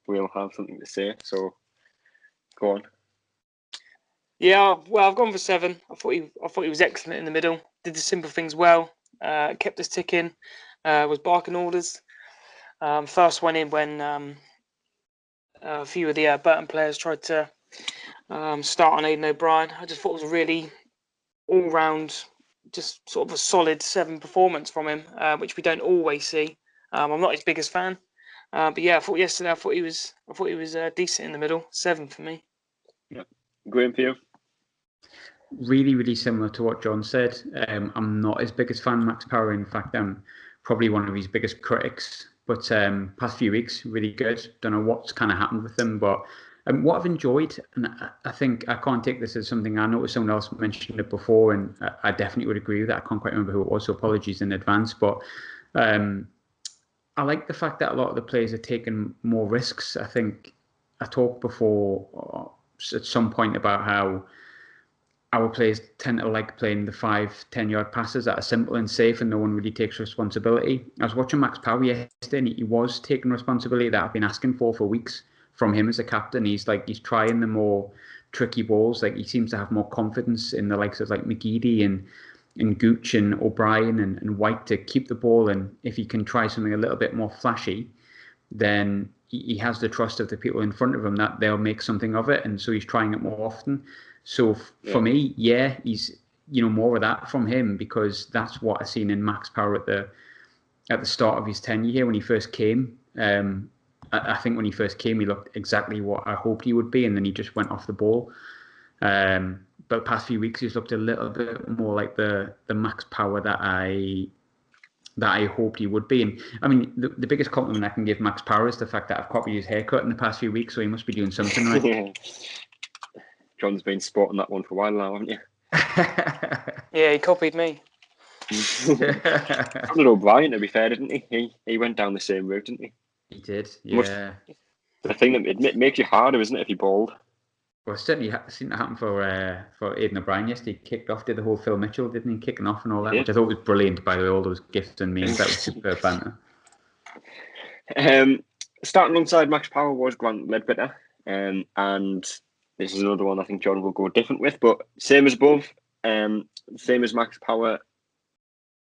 will have something to say, so go on. Yeah, well, I've gone for 7. I thought he was excellent in the middle. Did the simple things well. Kept us ticking. Was barking orders. First one in when a few of the Burton players tried to start on Aidan O'Brien. I just thought it was a really all-round, just sort of a solid 7 performance from him, which we don't always see. I'm not his biggest fan, but yeah, I thought he was decent in the middle. 7 for me. Yeah, Graham, for you. Really, really similar to what John said. I'm not his biggest fan of Max Power. In fact, I'm probably one of his biggest critics. But past few weeks, really good. Don't know what's kind of happened with him, but what I've enjoyed, and I think I can't take this as something I noticed someone else mentioned it before, and I definitely would agree with that. I can't quite remember who it was, so apologies in advance. But I like the fact that a lot of the players are taking more risks. I think I talked before at some point about how our players tend to like playing the 5-10 yard passes that are simple and safe and no one really takes responsibility. I was watching Max Power yesterday and he was taking responsibility that I've been asking for weeks from him as a captain. He's trying the more tricky balls. Like, he seems to have more confidence in the likes of like McGeady and Gooch and O'Brien and White to keep the ball. And if he can try something a little bit more flashy, then he has the trust of the people in front of him that they'll make something of it. And so he's trying it more often. So for me, he's more of that from him, because that's what I've seen in Max Power at the start of his tenure here when he first came. I think when he first came, he looked exactly what I hoped he would be, and then he just went off the ball. But the past few weeks, he's looked a little bit more like the Max Power that I hoped he would be. And I mean, the biggest compliment I can give Max Power is the fact that I've copied his haircut in the past few weeks, so he must be doing something right. John's been spotting that one for a while now, haven't you? Yeah, he copied me. Conor O'Brien, to be fair, didn't he? He went down the same route, didn't he? He did, yeah. The thing that it makes you harder, isn't it, if you're bald? Well, it's certainly seemed to happen for Aidan O'Brien yesterday. He kicked off, did the whole Phil Mitchell, didn't he? Kicking off and all that, which I thought was brilliant, by the way, all those gifts and memes. That was superb banter. Starting alongside Max Power was Grant Ledbetter, and this is another one I think John will go different with, but same as above, same as Max Power,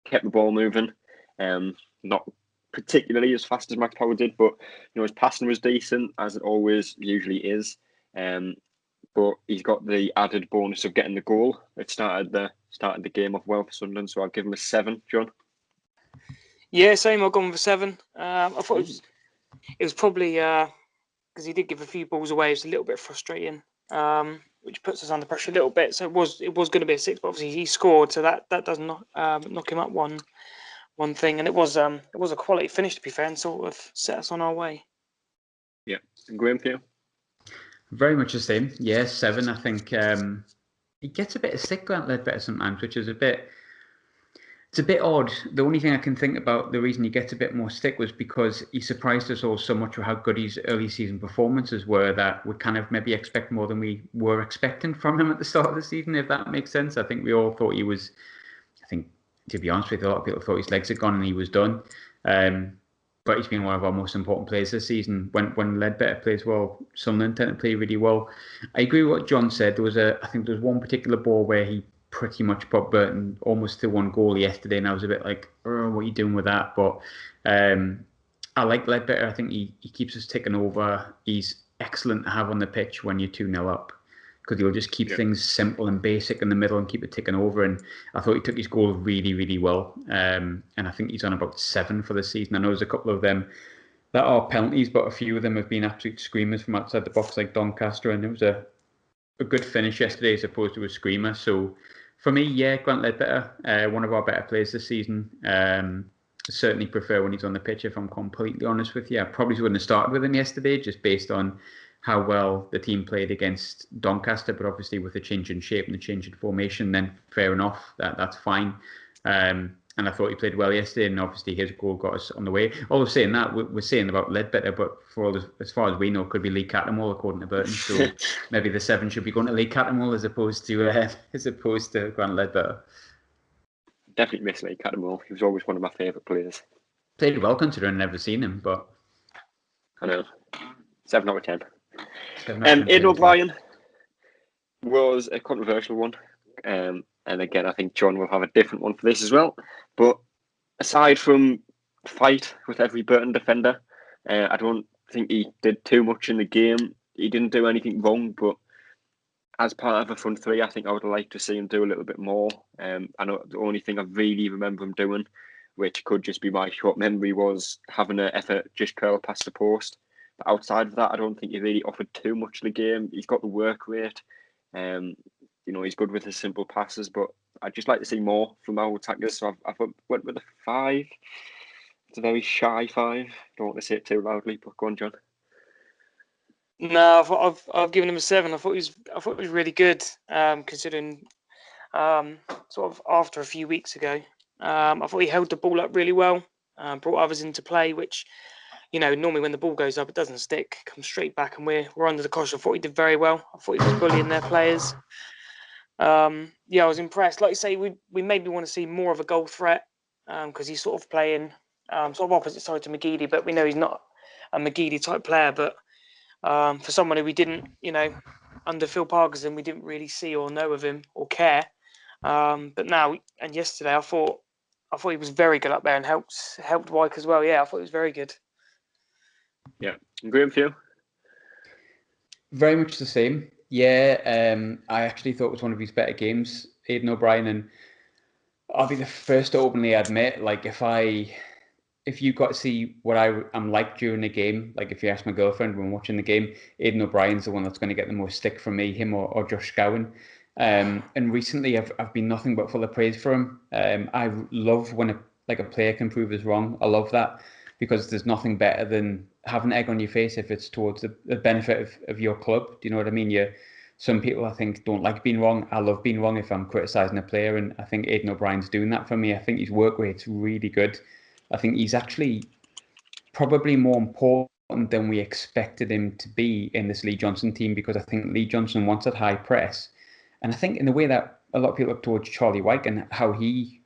kept the ball moving, not particularly as fast as Max Power did, but his passing was decent, as it always usually is. But he's got the added bonus of getting the goal. It started the game off well for Sunderland, so I'll give him a 7, John. Yeah, same. I've gone with a 7. I thought it was probably because he did give a few balls away. It's a little bit frustrating, which puts us under pressure a little bit. So it was going to be a 6, but obviously he scored, so that does not knock him up one thing. And it was a quality finish, to be fair, and sort of set us on our way. Yeah, and Graham, for you? Very much the same. Yeah, 7. I think he gets a bit of stick, Grant Ledbetter, sometimes, which is it's a bit odd. The only thing I can think about the reason he gets a bit more stick was because he surprised us all so much with how good his early season performances were that we kind of maybe expect more than we were expecting from him at the start of the season, if that makes sense. I think we all thought he was, to be honest with you, a lot of people thought his legs had gone and he was done. But he's been one of our most important players this season. When Ledbetter plays well, Sunderland tend to play really well. I agree with what John said. I think there was one particular ball where he pretty much put Burton almost to one goal yesterday, and I was a bit like, oh, what are you doing with that? But I like Ledbetter. I think he keeps us ticking over. He's excellent to have on the pitch when you're 2-0 up, because he'll just keep things simple and basic in the middle and keep it ticking over. And I thought he took his goal really, really well. And I think he's on about 7 for the season. I know there's a couple of them that are penalties, but a few of them have been absolute screamers from outside the box, like Doncaster. And it was a good finish yesterday as opposed to a screamer. So for me, yeah, Grant Ledbetter, one of our better players this season. Certainly prefer when he's on the pitch, if I'm completely honest with you. I probably wouldn't have started with him yesterday, just based on how well the team played against Doncaster, but obviously with the change in shape and the change in formation, then fair enough, that's fine. And I thought he played well yesterday, and obviously his goal got us on the way. Although saying that, we're saying about Ledbetter, but as far as we know, could be Lee Cattermole according to Burton. So maybe the 7 should be going to Lee Cattermole as opposed to Grant Ledbetter. Definitely miss Lee Cattermole. He was always one of my favourite players. Played well considering I've never seen him, but I know. 7 out of 10. Aidan O'Brien was a controversial one. And again, I think John will have a different one for this as well. But aside from fight with every Burton defender, I don't think he did too much in the game. He didn't do anything wrong, but as part of a front three, I think I would like to see him do a little bit more. I know the only thing I really remember him doing, which could just be my short memory, was having an effort just curl past the post. But outside of that, I don't think he really offered too much in the game. He's got the work rate. He's good with his simple passes, but I'd just like to see more from our attackers. So I've went with a 5. It's a very shy 5. Don't want to say it too loudly, but go on, John. No, I've given him a 7. I thought he was really good, considering sort of after a few weeks ago. I thought he held the ball up really well, brought others into play, which, normally when the ball goes up, it doesn't stick, comes straight back, and we're under the cosh. I thought he did very well. I thought he was bullying their players. I was impressed. Like you say, we maybe want to see more of a goal threat, because he's sort of playing sort of opposite side to McGeady, but we know he's not a McGeady type player. But for someone who we didn't, under Phil Parkinson, we didn't really see or know of him or care. But now and yesterday, I thought he was very good up there and helped Wyke as well. Yeah, I thought he was very good. Yeah, Graham, for you? Very much the same. Yeah, I actually thought it was one of his better games, Aidan O'Brien, and I'll be the first to openly admit, like, if you got to see what I'm like during the game, like if you ask my girlfriend when watching the game, Aidan O'Brien's the one that's going to get the most stick from me, him or Josh Scowen. And recently I've been nothing but full of praise for him. I love when a player can prove us wrong. I love that, because there's nothing better than having egg on your face if it's towards the benefit of your club. Do you know what I mean? Some people, I think, don't like being wrong. I love being wrong if I'm criticising a player, and I think Aidan O'Brien's doing that for me. I think his work rate's really good. I think he's actually probably more important than we expected him to be in this Lee Johnson team, because I think Lee Johnson wants that high press. And I think in the way that a lot of people look towards Charlie Wyke and how he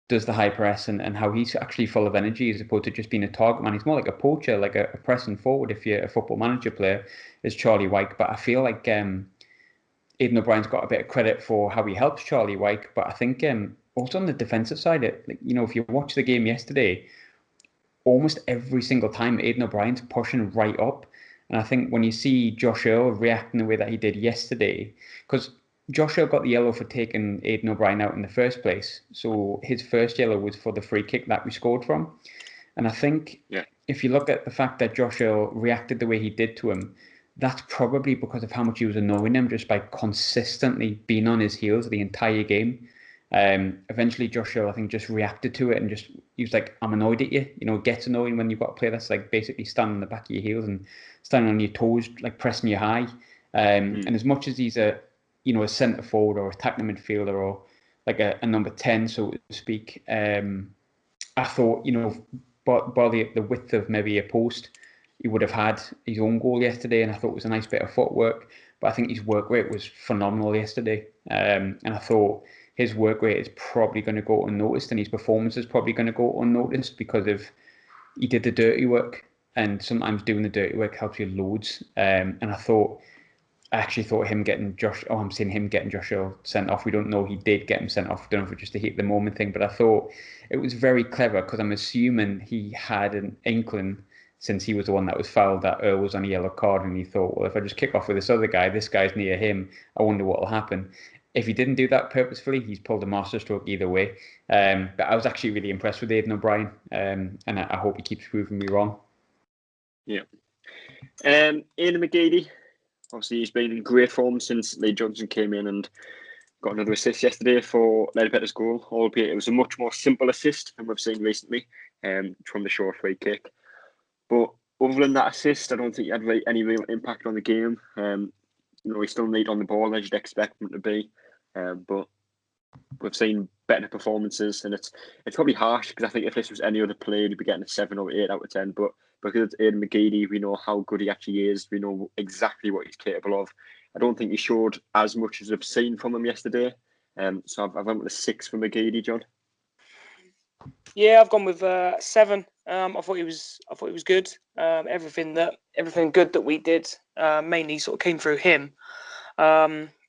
does the high press and how he's actually full of energy as opposed to just being a target man. He's more like a poacher, like a pressing forward if you're a Football Manager player, is Charlie Wyke. But I feel like Aidan O'Brien's got a bit of credit for how he helps Charlie Wyke. But I think also on the defensive side, if you watch the game yesterday, almost every single time Aidan O'Brien's pushing right up. And I think when you see Josh Earl reacting the way that he did yesterday, because Josh Earl got the yellow for taking Aidan O'Brien out in the first place. So his first yellow was for the free kick that we scored from. And I think if you look at the fact that Josh Earl reacted the way he did to him, that's probably because of how much he was annoying him just by consistently being on his heels the entire game. Eventually, Josh Earl, I think, just reacted to it and he was like, I'm annoyed at you. You know, it gets annoying when you've got a player that's like basically standing on the back of your heels and standing on your toes, like pressing you high. And as much as he's a centre forward or attacking midfielder or like a number 10, so to speak, I thought, by the width of maybe a post, he would have had his own goal yesterday, and I thought it was a nice bit of footwork. But I think his work rate was phenomenal yesterday, and I thought his work rate is probably going to go unnoticed, and his performance is probably going to go unnoticed because he did the dirty work, and sometimes doing the dirty work helps you loads. And I actually thought him getting Josh Earl sent off. We don't know he did get him sent off. We don't know if it was just a hit the moment thing, but I thought it was very clever because I'm assuming he had an inkling since he was the one that was fouled that Earl was on a yellow card, and he thought, well, if I just kick off with this other guy, this guy's near him, I wonder what will happen. If he didn't do that purposefully, he's pulled a masterstroke either way. But I was actually really impressed with Aidan O'Brien, and I hope he keeps proving me wrong. Yeah. Aidan McGeady, obviously he's been in great form since Lee Johnson came in and got another assist yesterday for Ledbetter's goal, albeit it was a much more simple assist than we've seen recently from the short free kick. But other than that assist, I don't think he had any real impact on the game. He's still neat on the ball as you'd expect him to be. But we've seen better performances, and it's probably harsh because I think if this was any other player, he'd be getting a 7 or 8 out of 10. But because it's Aidan McGeady, we know how good he actually is. We know exactly what he's capable of. I don't think he showed as much as I've seen from him yesterday. So I've went with a 6 for McGeady, John. Yeah, I've gone with 7. I thought he was good. Everything good that we did mainly sort of came through him.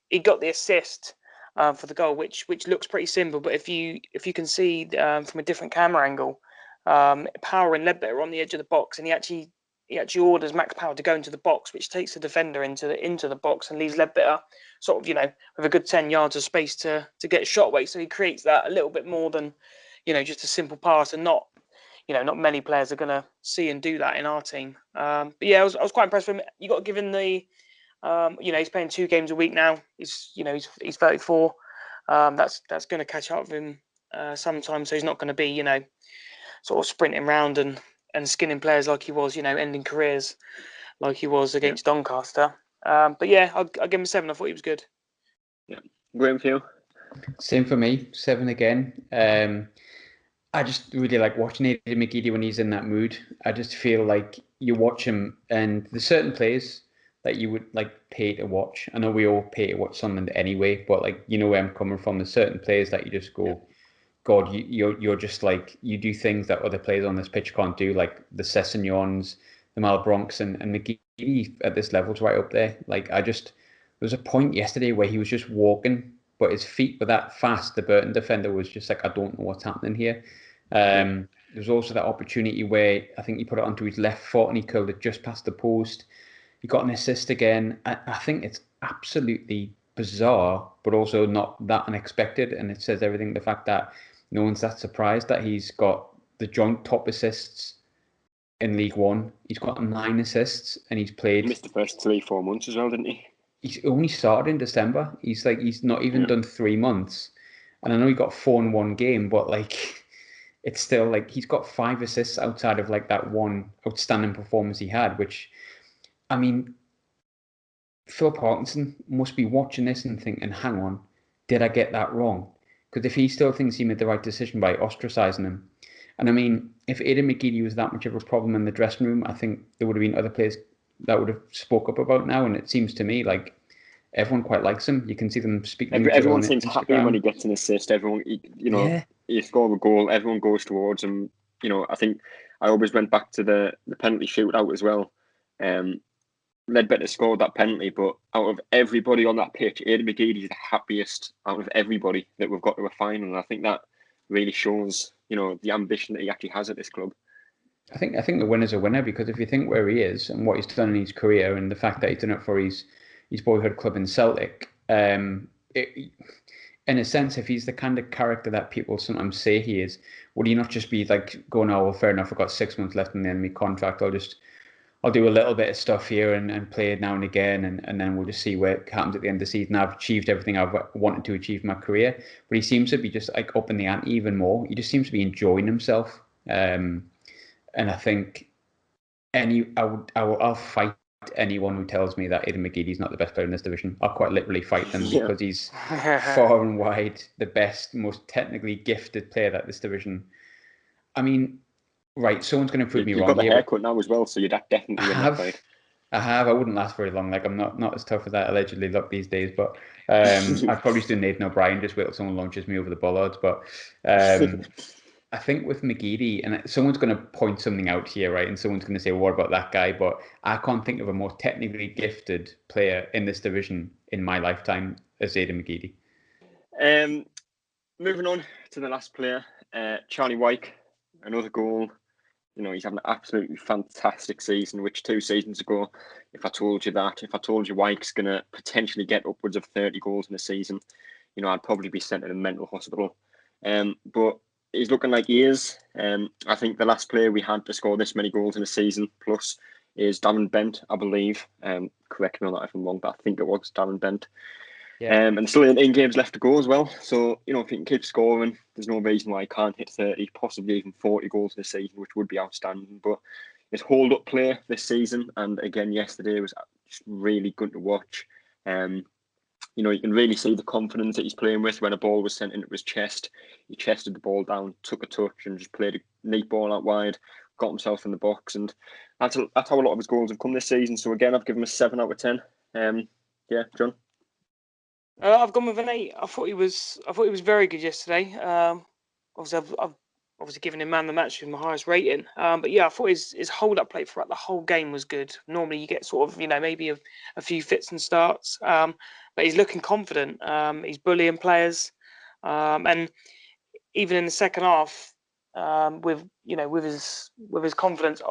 He got the assist for the goal, which looks pretty simple, but if you can see from a different camera angle, Power and Ledbetter on the edge of the box, and he actually orders Max Power to go into the box, which takes the defender into the box and leaves Ledbetter sort of with a good 10 yards of space to get shot away. So he creates that a little bit more than just a simple pass, and not many players are going to see and do that in our team. But yeah, I was quite impressed with him. You got to give him the he's playing 2 games a week now. He's 34. That's going to catch up with him sometime. So he's not going to be sort of sprinting around and skinning players like he was, ending careers like he was against Doncaster. But yeah, I'll give him a 7. I thought he was good. Yeah, Graham, for you? Same for me, 7 again. I just really like watching Aidan McGeady when he's in that mood. I just feel like you watch him, and there's certain plays that you would like pay to watch. I know we all pay to watch Sunderland anyway, but like where I'm coming from. There's certain players that you just go, God, you're just like, you do things that other players on this pitch can't do, like the Sessegnons, the Malbronx, and McGeady at this level's right up there. Like there was a point yesterday where he was just walking, but his feet were that fast. The Burton defender was just like, I don't know what's happening here. There's also that opportunity where I think he put it onto his left foot and he curled it just past the post. He got an assist again. I think it's absolutely bizarre, but also not that unexpected. And it says everything. The fact that no one's that surprised that he's got the joint top assists in League One. He's got 9 assists, and he's played. He missed the first 3-4 months as well, didn't he? He's only started in December. He's not even done 3 months. And I know he got 4 in 1 game, but like, it's still like he's got 5 assists outside of like that one outstanding performance he had, which, I mean, Phil Parkinson must be watching this and thinking, hang on, did I get that wrong? Because if he still thinks he made the right decision by ostracising him, and I mean, if Aidan McGeady was that much of a problem in the dressing room, I think there would have been other players that would have spoke up about now. And it seems to me like everyone quite likes him. You can see them speaking. Everyone seems happy when he gets an assist. Everyone, Yeah, you score a goal, everyone goes towards him. You know, I think I always went back to the penalty shootout as well. Ledbetter scored that penalty, but out of everybody on that pitch, Aidan McGeady is the happiest out of everybody that we've got to a final. And I think that really shows, you know, the ambition that he actually has at this club. I think the winner's a winner, because if you think where he is and what he's done in his career, and the fact that he's done it for his boyhood club in Celtic, in a sense, if he's the kind of character that people sometimes say he is, would he not just be like going, oh, well, fair enough, I've got 6 months left in the enemy contract, I'll do a little bit of stuff here and play it now and again, and then we'll just see what happens at the end of the season. I've achieved everything I've wanted to achieve in my career. But he seems to be just like up in the ante even more. He just seems to be enjoying himself. And I think I'll fight anyone who tells me that Aidan McGeady's not the best player in this division. I'll quite literally fight them because he's far and wide the best, most technically gifted player that this division. I mean, right, someone's going to prove me wrong. You've got the haircut now as well, so you'd definitely win that fight. I wouldn't last very long. Like, I'm not as tough as that allegedly look these days, but I'd probably just do Nathan O'Brien, just wait till someone launches me over the bollards. But I think with McGeady, and someone's going to point something out here, right? And someone's going to say, well, what about that guy? But I can't think of a more technically gifted player in this division in my lifetime as Aidan McGeady. Moving on to the last player, Charlie Wyke, another goal. You know, he's having an absolutely fantastic season, which 2 seasons ago, if I told you Wyke's going to potentially get upwards of 30 goals in a season, you know, I'd probably be sent to a mental hospital. But he's looking like he is. I think the last player we had to score this many goals in a season plus is Darren Bent, I believe. Correct me on that if I'm wrong, but I think it was Darren Bent. Yeah. And still 18 games left to go as well. So, you know, if he can keep scoring, there's no reason why he can't hit 30, possibly even 40 goals this season, which would be outstanding. But his hold-up play this season, and again yesterday, was just really good to watch. You know, you can really see the confidence that he's playing with. When a ball was sent into his chest, he chested the ball down, took a touch, and just played a neat ball out wide, got himself in the box. And that's how a lot of his goals have come this season. So again, I've given him a 7 out of 10. Yeah, John? I've gone with an 8. I thought he was very good yesterday. Obviously, I've obviously given him man of the match with my highest rating. But yeah, I thought his hold-up play throughout the whole game was good. Normally, you get sort of, you know, maybe a few fits and starts, but he's looking confident. He's bullying players, and even in the second half, with his confidence,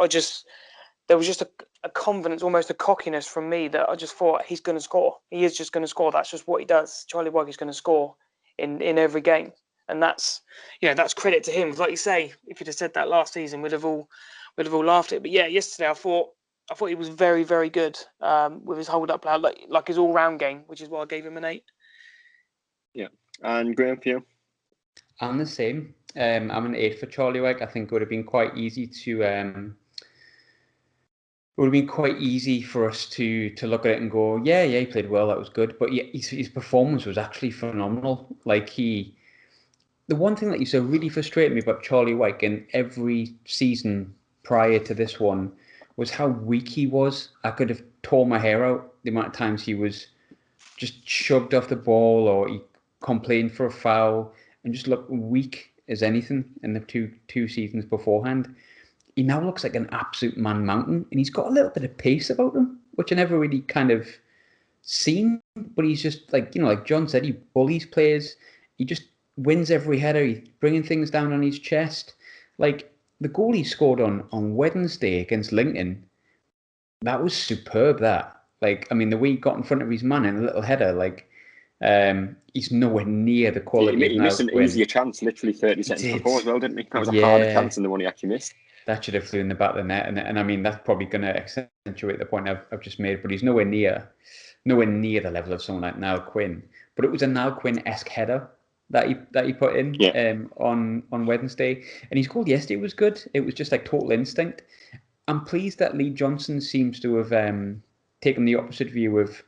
there was just a confidence, almost a cockiness from me that I just thought he's going to score. He is just going to score. That's just what he does. Charlie Wyke is going to score in every game. And that's credit to him. Because like you say, if you'd have said that last season, we'd have all laughed at it. But yeah, yesterday I thought he was very, very good with his hold-up play, like his all-round game, which is why I gave him an 8. Yeah. And Graham, for you? I'm the same. I'm an 8 for Charlie Wyke. I think it would have been quite easy to... It would have been quite easy for us to look at it and go, yeah, he played well, that was good. But yeah, his performance was actually phenomenal. Like the one thing that used to really frustrate me about Charlie Wyke in every season prior to this one was how weak he was. I could have torn my hair out the amount of times he was just shoved off the ball, or he complained for a foul and just looked weak as anything in the two seasons beforehand. He now looks like an absolute man mountain, and he's got a little bit of pace about him, which I never really kind of seen. But he's just like John said, he bullies players. He just wins every header. He's bringing things down on his chest. Like the goal he scored on Wednesday against Lincoln, that was superb. That, like, I mean, the way he got in front of his man in a little header, like, he's nowhere near the quality. He missed an easier chance, literally 30 seconds before as well, didn't he? That was a harder chance than the one he actually missed. That should have flew in the back of the net, and I mean that's probably going to accentuate the point I've just made. But he's nowhere near the level of someone like Niall Quinn. But it was a Niall Quinn-esque header that he put in on Wednesday, and his goal yesterday was good. It was just like total instinct. I'm pleased that Lee Johnson seems to have taken the opposite view of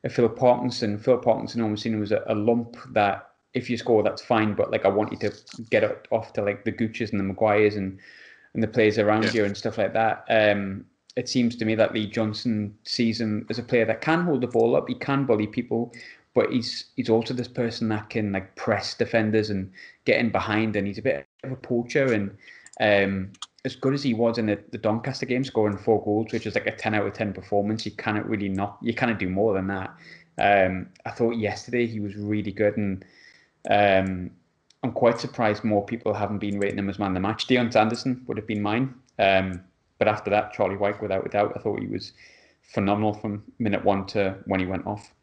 Philip Parkinson. Philip Parkinson almost seen him as a lump that if you score that's fine, but like I want you to get it off to like the Gooches and the Maguires and the players around you and stuff like that. It seems to me that Lee Johnson sees him as a player that can hold the ball up, he can bully people, but he's also this person that can like press defenders and get in behind, and he's a bit of a poacher. And as good as he was in the Doncaster game, scoring 4 goals, which is like a 10 out of 10 performance, you cannot do more than that. I thought yesterday he was really good, and I'm quite surprised more people haven't been rating him as man of the match. Dion Sanderson would have been mine, but after that, Charlie White, without a doubt, I thought he was phenomenal from minute 1 to when he went off.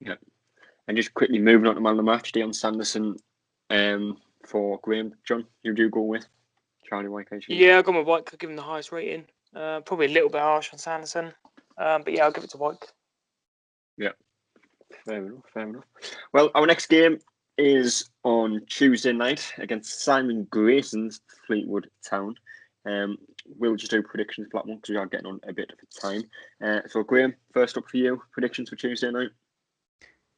Yeah, and just quickly moving on to man of the match, Dion Sanderson for Graham. John, who do you go with? Charlie White, I assume? Yeah, I got my White. Could give him the highest rating. Probably a little bit harsh on Sanderson, but yeah, I'll give it to White. Yeah, fair enough. Well, our next game is on Tuesday night against Simon Grayson's Fleetwood Town. We'll just do predictions for that one because we are getting on a bit of time. So, Graham, first up for you, predictions for Tuesday night?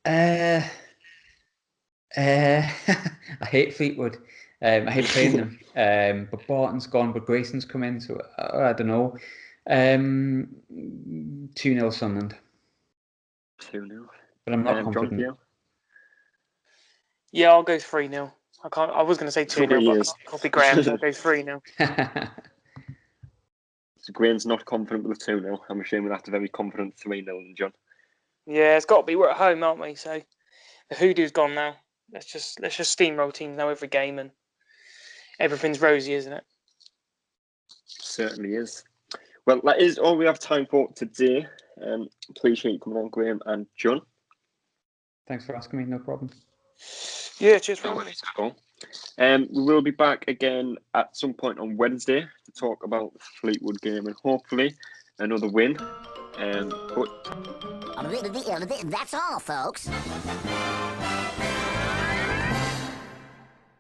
I hate Fleetwood. I hate playing them. But Barton's gone, but Grayson's come in, so I don't know. 2-0 Sunderland. 2-0. But I'm not confident. John, yeah, I'll go 3-0. I was going to say 2-0, but I can't copy Graham, so I'll go 3-0. So Graham's not confident with the 2-0. I'm assuming that's a very confident 3-0, John. Yeah, it's got to be. We're at home, aren't we? So the hoodoo's gone now. Let's just steamroll teams now every game, and everything's rosy, isn't it? Certainly is. Well, that is all we have time for today. Appreciate you coming on, Graham and John. Thanks for asking me. No problem. Yeah, cheers for No having me. worries at all. We will be back again at some point on Wednesday to talk about the Fleetwood game and hopefully another win. But That's all, folks.